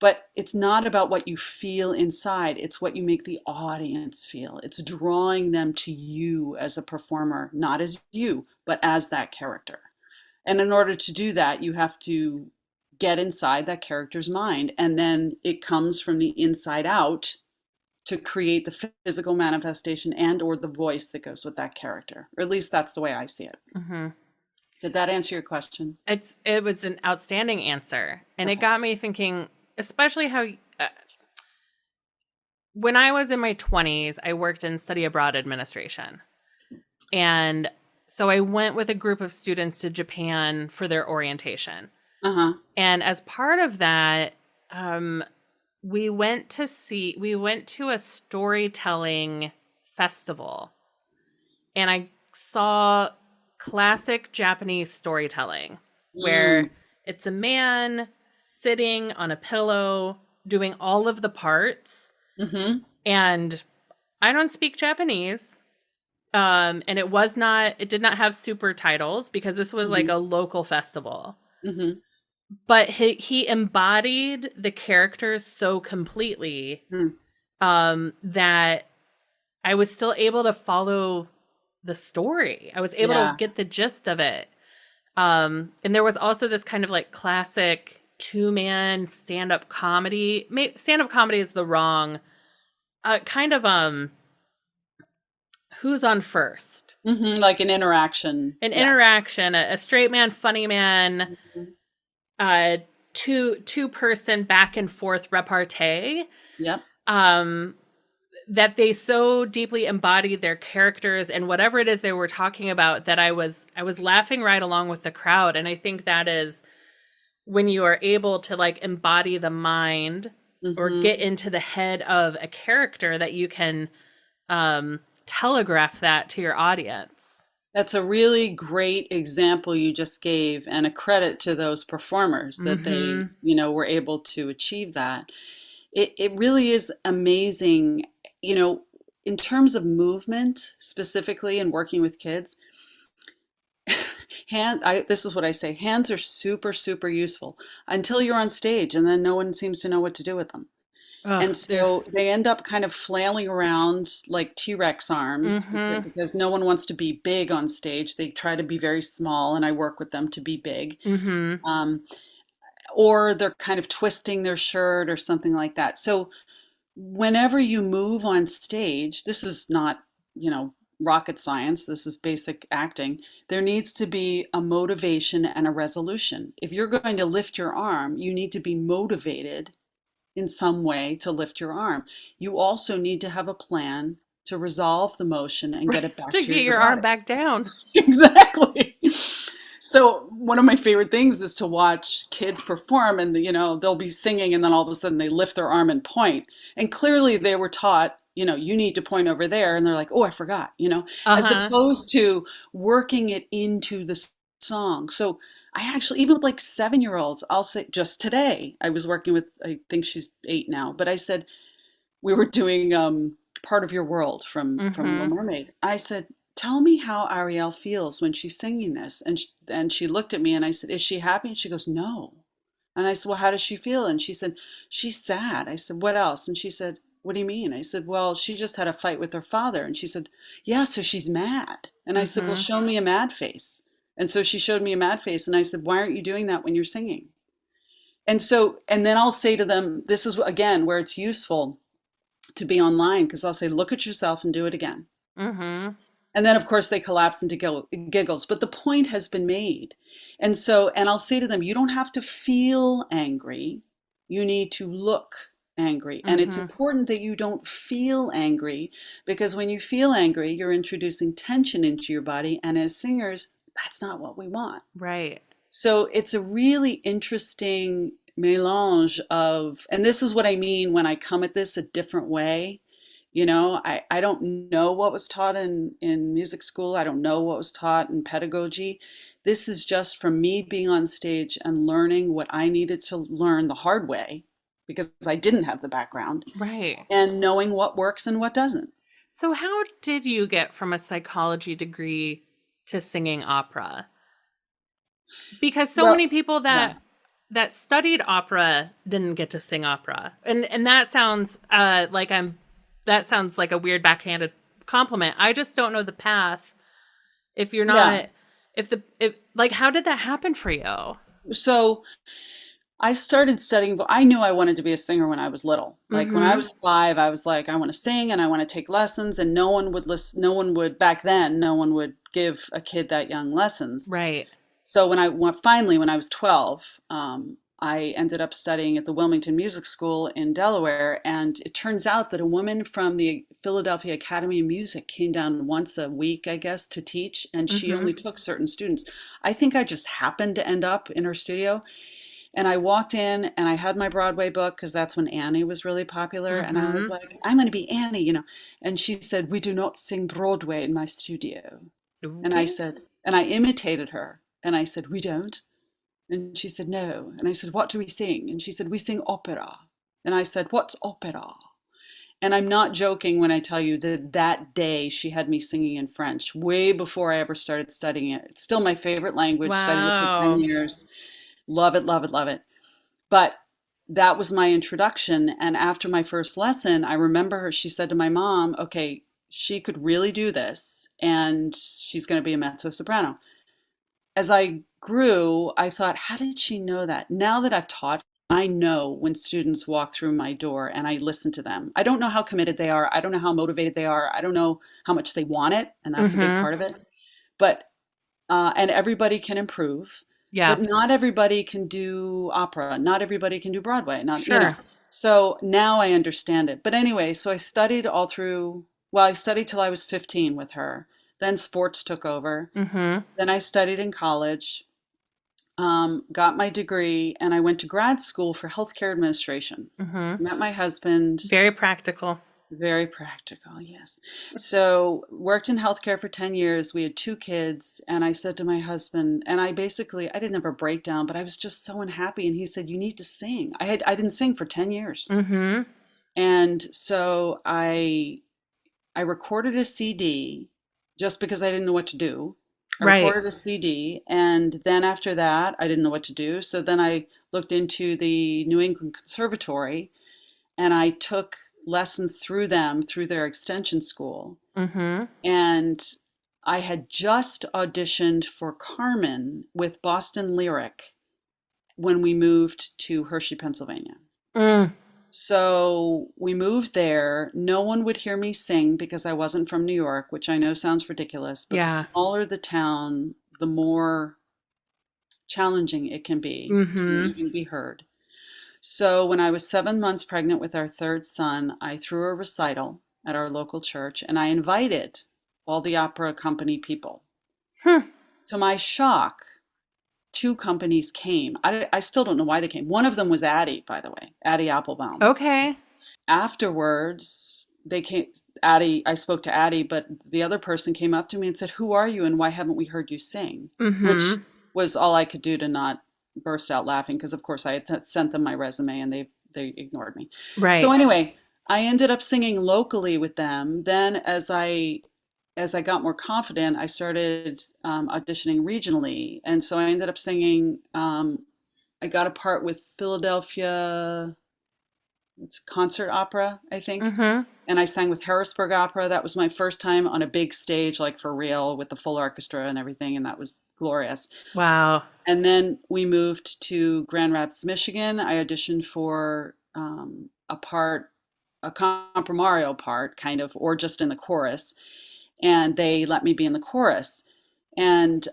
But it's not about what you feel inside, it's what you make the audience feel. It's drawing them to you as a performer, not as you, but as that character. And in order to do that, you have to get inside that character's mind. And then it comes from the inside out to create the physical manifestation and or the voice that goes with that character. Or at least that's the way I see it. Mm-hmm. Did that answer your question? It was an outstanding answer, and it Okay. got me thinking, especially how when I was in my 20s, I worked in study abroad administration, and so I went with a group of students to Japan for their orientation, Uh-huh. and as part of that, we went to a storytelling festival. and I saw classic Japanese storytelling Mm, where it's a man sitting on a pillow doing all of the parts. mm-hmm, And I don't speak Japanese. And it did not have super titles because this was like mm-hmm, a local festival. mm-hmm, But he embodied the characters so completely mm. that I was still able to follow the story. I was able to Yeah. get the gist of it. And there was also this kind of like classic two-man stand-up comedy. Stand-up comedy is the wrong kind of who's on first? Mm-hmm, like an interaction. An Yeah. interaction, a straight man, funny man, Mhm. uh two person back and forth repartee. Yep. Um that they so deeply embodied their characters and whatever it is they were talking about that I was laughing right along with the crowd. And I think that is when you are able to like embody the mind or Mm-hmm. get into the head of a character that you can telegraph that to your audience. That's a really great example you just gave, and a credit to those performers that they, Mm-hmm. were able to achieve that. It really is amazing, in terms of movement specifically and working with kids. This is what I say, hands are super, super useful until you're on stage, and then no one seems to know what to do with them. Oh, And they're so they end up kind of flailing around like T-Rex arms mm-hmm. because no one wants to be big on stage. They try to be very small, and I work with them to be big. Mm-hmm. Um, or they're kind of twisting their shirt or something like that. So whenever you move on stage, this is not, rocket science. This is basic acting. There needs to be a motivation and a resolution. If you're going to lift your arm, you need to be motivated in some way to lift your arm. You also need to have a plan to resolve the motion and get it back To to get your your arm body. back down. Exactly. So one of my favorite things is to watch kids perform, and they'll be singing, and then all of a sudden they lift their arm and point. And clearly they were taught, you need to point over there, and they're like, "Oh, I forgot," as Uh-huh. opposed to working it into the song. So I actually, even with like 7-year-olds, I'll say, just today, I was working with, I think she's 8 now, but I said, we were doing Part of Your World from Little Mm-hmm. Mermaid. I said, "Tell me how Ariel feels when she's singing this." And she looked at me, and I said, "Is she happy?" And she goes, "No." And I said, "Well, how does she feel?" And she said, "She's sad." I said, "What else?" And she said, "What do you mean?" I said, "Well, she just had a fight with her father." And she said, "Yeah, so she's mad." And I said, "Well, Mm-hmm. show me a mad face." And so she showed me a mad face, and I said, "Why aren't you doing that when you're singing?" And then I'll say to them, this is again where it's useful to be online, because I'll say, "Look at yourself and do it again." Mm-hmm. And then, of course, they collapse into giggles, but the point has been made. And I'll say to them, you don't have to feel angry. You need to look angry. And it's Mm-hmm. important that you don't feel angry, because when you feel angry, you're introducing tension into your body. And as singers, that's not what we want. Right. So it's a really interesting melange of, and this is what I mean when I come at this a different way. I don't know what was taught in music school. I don't know what was taught in pedagogy. This is just from me being on stage and learning what I needed to learn the hard way, because I didn't have the background, Right. and knowing what works and what doesn't. So how did you get from a psychology degree to singing opera? Because so Well, many people yeah. that studied opera didn't get to sing opera. And that sounds that sounds like a weird backhanded compliment. I just don't know the path. If you're Yeah. not if like how did that happen for you? So I started studying, but I knew I wanted to be a singer when I was little. Like when I Mhm. was 5, I was like, I want to sing and I want to take lessons, and no one would listen. No one would, back then, no one would give a kid that young lessons. Right. So finally, when I was 12, I ended up studying at the Wilmington Music School in Delaware. And it turns out that a woman from the Philadelphia Academy of Music came down once a week, I guess, to teach. And she only Mhm. took certain students. I think I just happened to end up in her studio. And I walked in and I had my Broadway book because that's when Annie was really popular. And I was Mm-hmm. like, I'm going to be Annie, you know. And she said, we do not sing Broadway in my studio. And I Okay. said, and I imitated her. And I said, we don't. And she said, no. And I said, what do we sing? And she said, we sing opera. And I said, what's opera? And I'm not joking when I tell you that that day she had me singing in French, way before I ever started studying it. It's still my favorite language, studied it for 10 Wow. years. Love it, love it, love it. But that was my introduction. And after my first lesson, I remember her, she said to my mom, okay, she could really do this, and she's going to be a mezzo soprano. As I grew, I thought, how did she know that? Now that I've taught, I know when students walk through my door and I listen to them. I don't know how committed they are. I don't know how motivated they are. I don't know how much they want it, and that's a big Mm-hmm. part of it. But and everybody can improve, Yeah. but not everybody can do opera. Not everybody can do Broadway. Not, you know. Sure. So now I understand it. But anyway, so I studied all through, well, I studied till I was 15 with her. Then sports took over. Mm-hmm. Then I studied in college, got my degree, and I went to grad school for healthcare administration. Mm-hmm. Met my husband. Very practical. Very practical, yes. So worked in healthcare for 10 years. We had two kids, and I said to my husband, and I basically, I didn't have a breakdown, but I was just so unhappy. And he said, you need to sing. I didn't sing for 10 years. Mm-hmm. And so I recorded a CD just because I didn't know what to do. I Right. recorded a CD, and then after that, I didn't know what to do. So then I looked into the New England Conservatory, and I took lessons through them through their extension school. Mm-hmm. And I had just auditioned for Carmen with Boston Lyric when we moved to Hershey, Pennsylvania. Mm. So we moved there. No one would hear me sing because I wasn't from New York, which I know sounds ridiculous, but the Yeah. smaller the town, the more challenging it can be to Mm-hmm. even be heard. So when I was 7 months pregnant with our third son, I threw a recital at our local church and I invited all the opera company people. Hmm. To my shock, two companies came. I still don't know why they came. One of them was Addie, by the way, Addie Applebaum. Okay. Afterwards, they came, Addie, I spoke to Addie, but the other person came up to me and said, who are you and why haven't we heard you sing? Which Mm-hmm. was all I could do to not burst out laughing because of course I had sent them my resume and they ignored me. So Right. anyway, I ended up singing locally with them. Then as I got more confident, I started auditioning regionally, and so I ended up singing. I got a part with Philadelphia. It's concert opera, I think. Mm-hmm. And I sang with Harrisburg Opera. That was my first time on a big stage, like for real, with the full orchestra and everything, and that was glorious. Wow. And then we moved to Grand Rapids, Michigan. I auditioned for a part, a compromario part, kind of, or just in the chorus. And they let me be in the chorus. And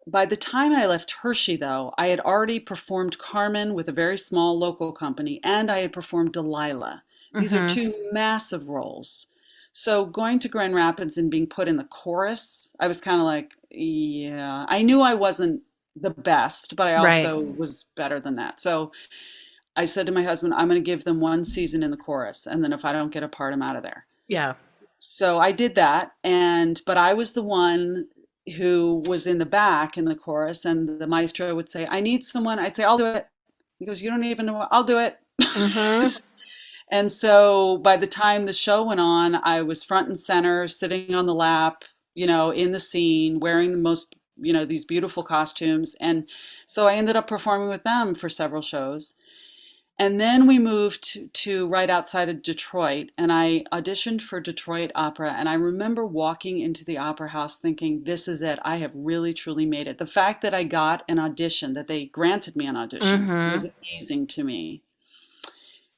by the time I left Hershey, though, I had already performed Carmen with a very small local company, and I had performed Delilah. These are Mm-hmm. two massive roles. So going to Grand Rapids and being put in the chorus, I was kind of like, yeah, I knew I wasn't the best, but I Right. also was better than that. So I said to my husband, I'm going to give them one season in the chorus, and then if I don't get a part, I'm out of there. Yeah. So I did that, but I was the one who was in the back in the chorus, and the maestro would say, I need someone. I'd say, I'll do it. He goes, you don't even know, I'll do it. Mm-hmm. And so by the time the show went on, I was front and center, sitting on the lap, in the scene, wearing the most, these beautiful costumes. And so I ended up performing with them for several shows. And then we moved to right outside of Detroit, and I auditioned for Detroit Opera. And I remember walking into the opera house thinking, this is it. I have really, truly made it. The fact that I got an audition, that they granted me an audition, Mm-hmm. was amazing to me.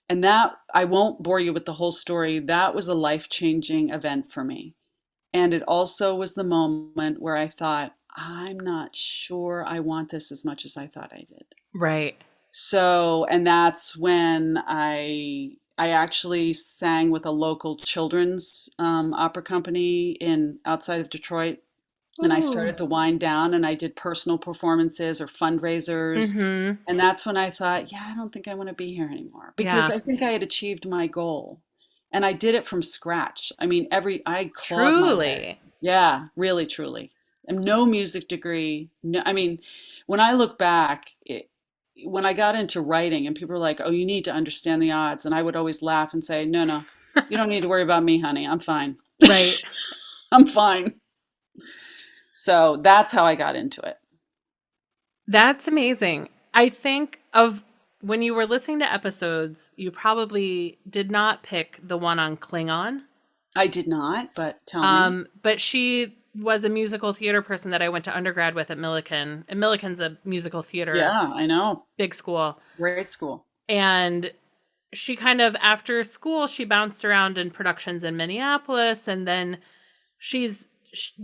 And that, I won't bore you with the whole story. That was a life-changing event for me. And it also was the moment where I thought, I'm not sure I want this as much as I thought I did. Right. So, and that's when I actually sang with a local children's opera company in outside of Detroit. And I Ooh. started to wind down and I did personal performances or fundraisers. Mm-hmm. And that's when I thought, yeah, I don't think I want to be here anymore because Yeah. I think I had achieved my goal. And I did it from scratch. I mean, I clawed my way. Truly. Yeah, really, truly. And no music degree. No, I mean, when I look back, when I got into writing and people were like, oh, you need to understand the odds. And I would always laugh and say, no, no, you don't need to worry about me, honey. I'm fine. Right. I'm fine. So that's how I got into it. That's amazing. I think of when you were listening to episodes, you probably did not pick the one on Klingon. I did not, but tell me. But she was a musical theater person that I went to undergrad with at Millikan. And Millikan's a musical theater Yeah, I know. big school. Great school. And she kind of, after school, she bounced around in productions in Minneapolis. And then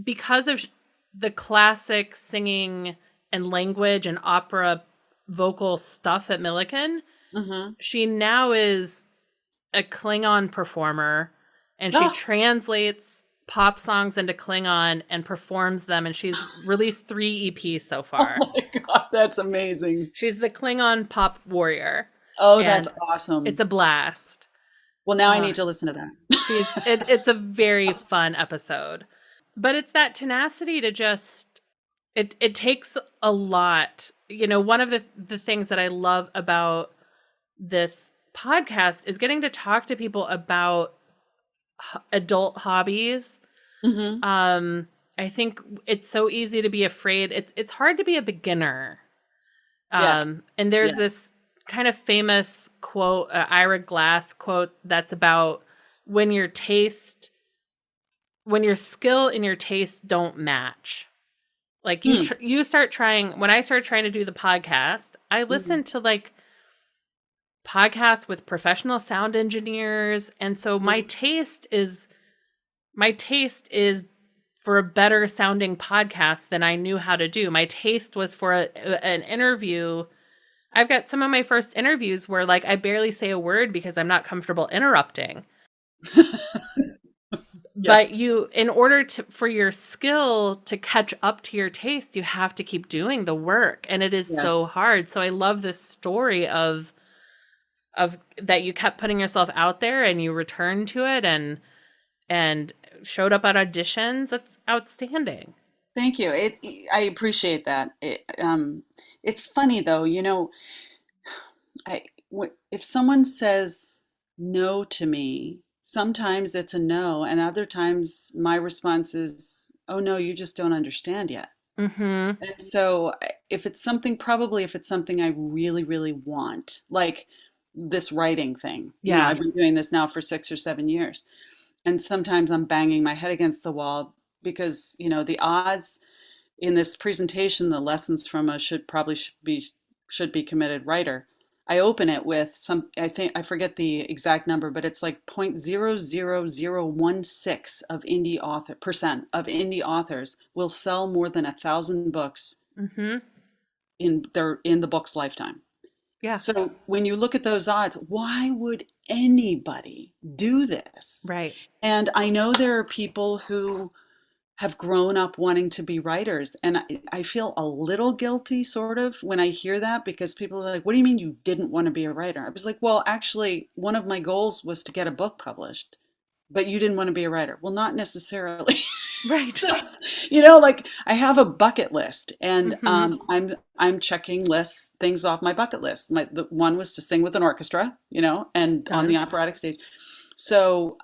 because of the classic singing and language and opera vocal stuff at Millikan, Mm-hmm. she now is a Klingon performer, and she Oh, translates pop songs into Klingon and performs them, and she's released 3 EPs so oh far. my God, that's amazing. She's the Klingon pop warrior, Oh, that's and it's awesome. a blast. Well, now I Uh, need to listen to that. it's a very fun episode. But it's that tenacity to just it takes a lot. You know, one of the things that I love about this podcast is getting to talk to people about adult hobbies. Mm-hmm. I think it's so easy to be afraid. It's hard to be a beginner. Yes. And there's Yes. this kind of famous quote, Ira Glass quote, that's about when your skill and your taste don't match. Like Hmm. you start trying. When I started trying to do the podcast, I Mhm. listened to like podcasts with professional sound engineers, and so my taste is for a better sounding podcast than I knew how to do. My taste was for an interview. I've got some of my first interviews where like I barely say a word because I'm not comfortable interrupting. Yeah. But in order for your skill to catch up to your taste, you have to keep doing the work, and it is Yeah. so hard. So I love this story of that you kept putting yourself out there and you returned to it and showed up at auditions. That's outstanding. Thank you. I appreciate that. It's funny though, if someone says no to me, sometimes it's a no, and other times my response is, "Oh no, you just don't understand yet." Mm-hmm. And so, probably if it's something I really, really want, like this writing thing, Yeah. I've been doing this now for 6 or 7 years, and sometimes I'm banging my head against the wall because, the odds in this presentation, the lessons from a should be committed writer. I open it with I forget the exact number, but it's like 0.00016 of percent of indie authors will sell more than 1,000 books Mm-hmm. in the book's lifetime. Yeah. So when you look at those odds, why would anybody do this? Right. And I know there are people who have grown up wanting to be writers. And I feel a little guilty, sort of, when I hear that because people are like, what do you mean you didn't want to be a writer? I was like, well, actually, one of my goals was to get a book published, but you didn't want to be a writer. Well, not necessarily. Right. So, like I have a bucket list and Mm-hmm. I'm checking things off my bucket list. The one was to sing with an orchestra, and on Done. the operatic stage. So,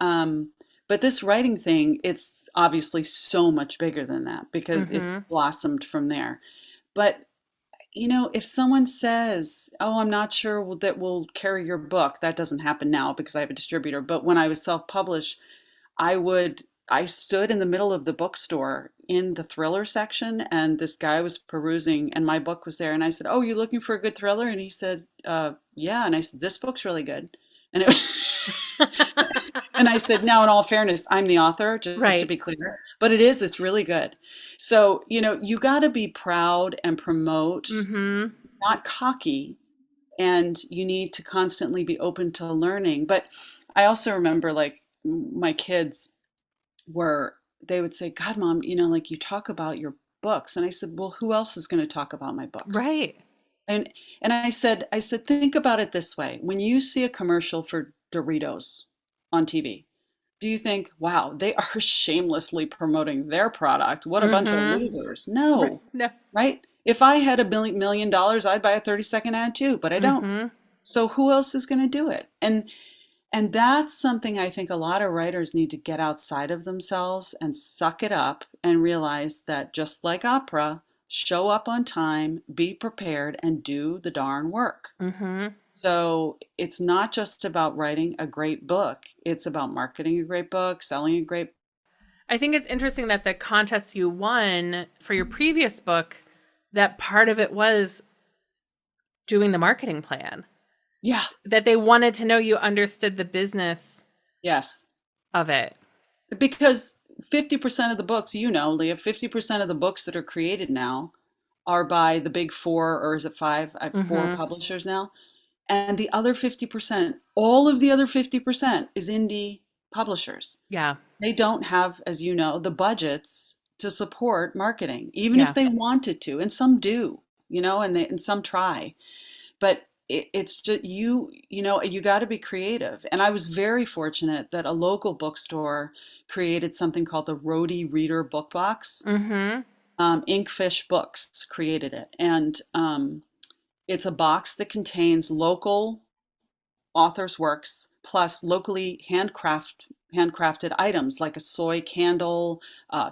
but this writing thing, it's obviously so much bigger than that because it's Mm-hmm. blossomed from there. But, if someone says, oh, I'm not sure that we'll carry your book, that doesn't happen now because I have a distributor. But when I was self-published, I stood in the middle of the bookstore in the thriller section and this guy was perusing and my book was there. And I said, oh, you looking for a good thriller? And he said, yeah. And I said, this book's really good. And it and I said, now in all fairness, I'm the author, just to Right. be clear, but it's really good. So, you got to be proud and promote, Mm-hmm. not cocky, and you need to constantly be open to learning. But I also remember like my kids were they would say, God, Mom, like you talk about your books. And I said, well, who else is going to talk about my books? Right. And I said, think about it this way. When you see a commercial for Doritos on TV, do you think, wow, they are shamelessly promoting their product? What a bunch of Mm-hmm. losers. Right. No, No. right? If I had $1 million, I'd buy a 30-second ad too, but I don't. Mm-hmm. So who else is going to do it? And that's something I think a lot of writers need to get outside of themselves and suck it up and realize that just like opera, show up on time, be prepared, and do the darn work. Mm-hmm. So it's not just about writing a great book, it's about marketing a great book, selling a great. I think it's interesting that the contest you won for your previous book, that part of it was doing the marketing plan. Yeah. That they wanted to know you understood the business Yes. of it. Because 50% of the books, Leah, 50% of the books that are created now are by the big four, or is it five? I have four Mm-hmm. publishers now. And the other 50%, all of the other 50% is indie publishers. Yeah. They don't have, as you know, the budgets to support marketing, even if Yeah. they wanted to. And some do, and some try. But it's just you got to be creative. And I was very fortunate that a local bookstore created something called the Rhodey Reader Book Box. Mm-hmm. Inkfish Books created it. And it's a box that contains local authors' works plus locally handcrafted items like a soy candle,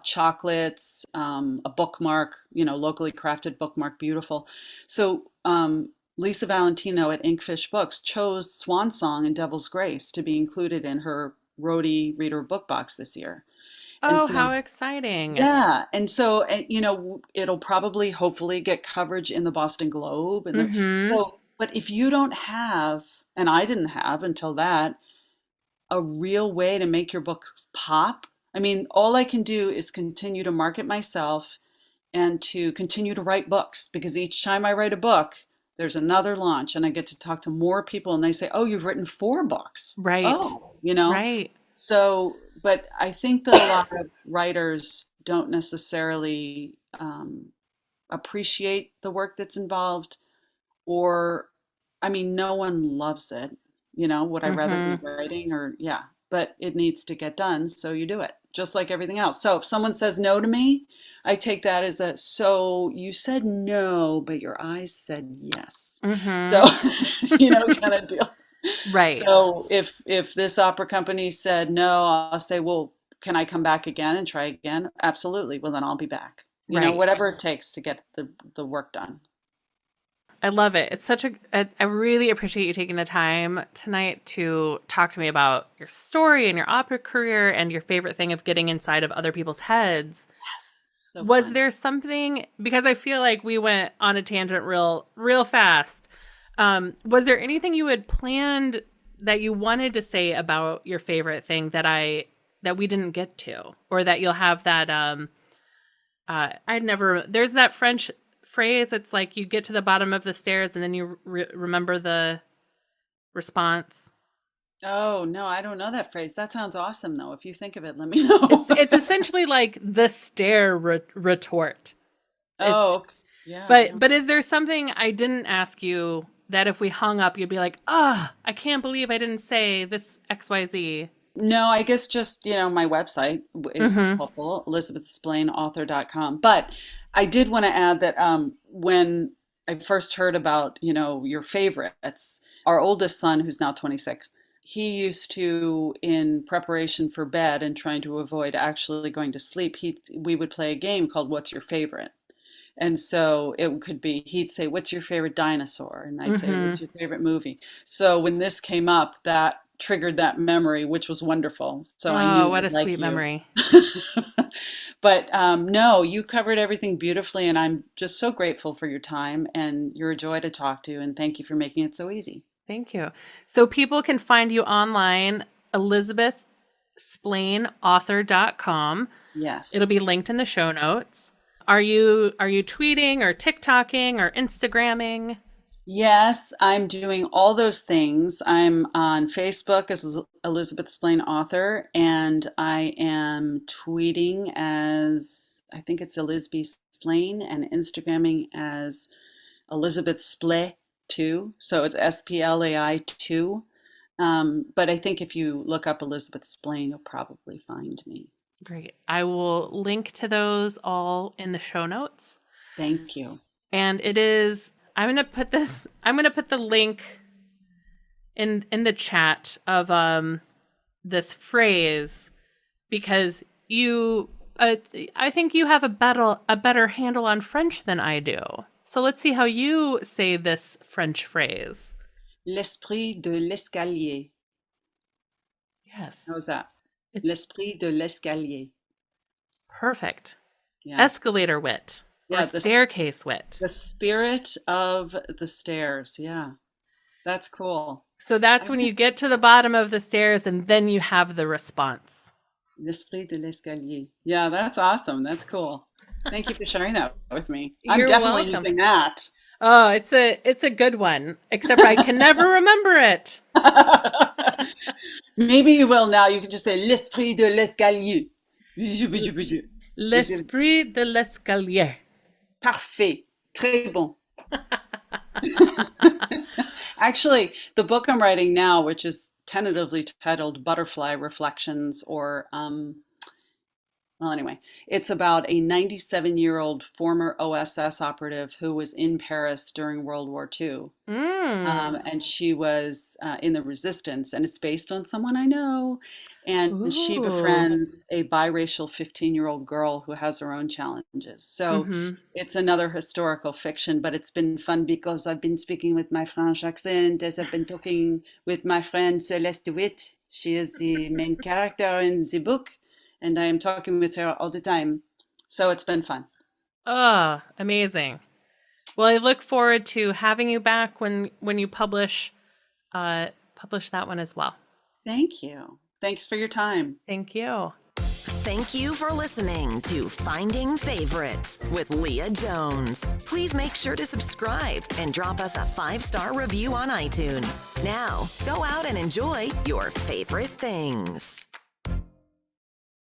chocolates, a bookmark, locally crafted bookmark, beautiful. So Lisa Valentino at Inkfish Books chose Swan Song and Devil's Grace to be included in her Rhodey Reader Book Box this year. And Oh, so how exciting. yeah, and so it'll probably, hopefully, get coverage in the Boston Globe, and Mm-hmm. but if you don't have, and I didn't have until that, a real way to make your books pop. I mean, all I can do is continue to market myself and to continue to write books, because each time I write a book, there's another launch, and I get to talk to more people, and they say, "Oh, you've written 4 books." Right. Oh, Right. So, but I think that a lot of writers don't necessarily appreciate the work that's involved, or, I mean, no one loves it. Would I rather be Mm-hmm. writing, or, yeah, but it needs to get done, so you do it, just like everything else. So if someone says no to me, I take that as so you said no, but your eyes said yes. So, Mm-hmm. kind of deal. Right. So if this opera company said no, I'll say, well, can I come back again and try again? Absolutely. Well, then I'll be back. Right. Whatever it takes to get the work done. I love it. It's I really appreciate you taking the time tonight to talk to me about your story and your opera career and your favorite thing of getting inside of other people's heads. Yes. So Was fun. there something, because I feel like we went on a tangent real fast. Was there anything you had planned that you wanted to say about your favorite thing that we didn't get to, or that you'll have that there's that French phrase, it's like you get to the bottom of the stairs and then you remember the response. Oh, no, I don't know that phrase. That sounds awesome, though. If you think of it, let me know. It's essentially like the stare retort. It's Oh, yeah, but no. but is there something I didn't ask you that if we hung up you'd be like, I can't believe I didn't say this XYZ? No, I guess just, my website is Mm-hmm. helpful, elizabethsplaineauthor.com. But I did want to add that when I first heard about, your favorites, our oldest son, who's now 26, he used to, in preparation for bed and trying to avoid actually going to sleep, we would play a game called What's Your Favorite? And so it could be, he'd say, "What's your favorite dinosaur?" And I'd say, Mm-hmm. "What's your favorite movie?" So when this came up, that triggered that memory, which was wonderful. So I Oh, knew what a I'd like sweet you. memory. But no, you covered everything beautifully. And I'm just so grateful for your time. And you're a joy to talk to. And thank you for making it so easy. Thank you. So people can find you online, elizabethsplaineauthor.com. It'll Yes. be linked in the show notes. Are you tweeting or TikToking or Instagramming? Yes, I'm doing all those things. I'm on Facebook as Elizabeth Splaine author, and I am tweeting as I think it's Elizabeth Splaine, and Instagramming as Elizabeth Splay too. So it's SPLAI 2. But I think if you look up Elizabeth Splaine, you'll probably find me. Great. I will link to those all in the show notes. Thank you. And it is, I'm going to put the link in the chat of this phrase because I think you have a better handle on French than I do. So let's see how you say this French phrase. L'esprit de l'escalier. Yes. How's that? It's L'esprit de l'escalier. perfect. Yeah. Escalator wit or Yeah, staircase wit. the spirit of the stairs. Yeah. That's cool. So that's when you get to the bottom of the stairs and then you have the response. L'esprit de l'escalier. Yeah, that's awesome. That's cool. Thank you for sharing that with me. I'm You're definitely welcome. using that. Oh, it's a good one. Except I can never remember it. Maybe you will now. You can just say l'esprit de l'escalier. L'esprit de l'escalier. Parfait. Très bon. Actually, the book I'm writing now, which is tentatively titled Butterfly Reflections, or well, anyway, it's about a 97-year-old former OSS operative who was in Paris during World War II. And she was in the resistance, and it's based on someone I know. And she Ooh. befriends a biracial 15-year-old girl who has her own challenges. So it's another historical fiction, but it's been fun because I've been speaking with my French accent as I've been talking with my friend Celeste DeWitt. She is the main character in the book, and I am talking with her all the time. So it's been fun. Oh, amazing. Well, I look forward to having you back when you publish that one as well. Thank you. Thanks for your time. Thank you. Thank you for listening to Finding Favorites with Leah Jones. Please make sure to subscribe and drop us a 5-star review on iTunes. Now, go out and enjoy your favorite things.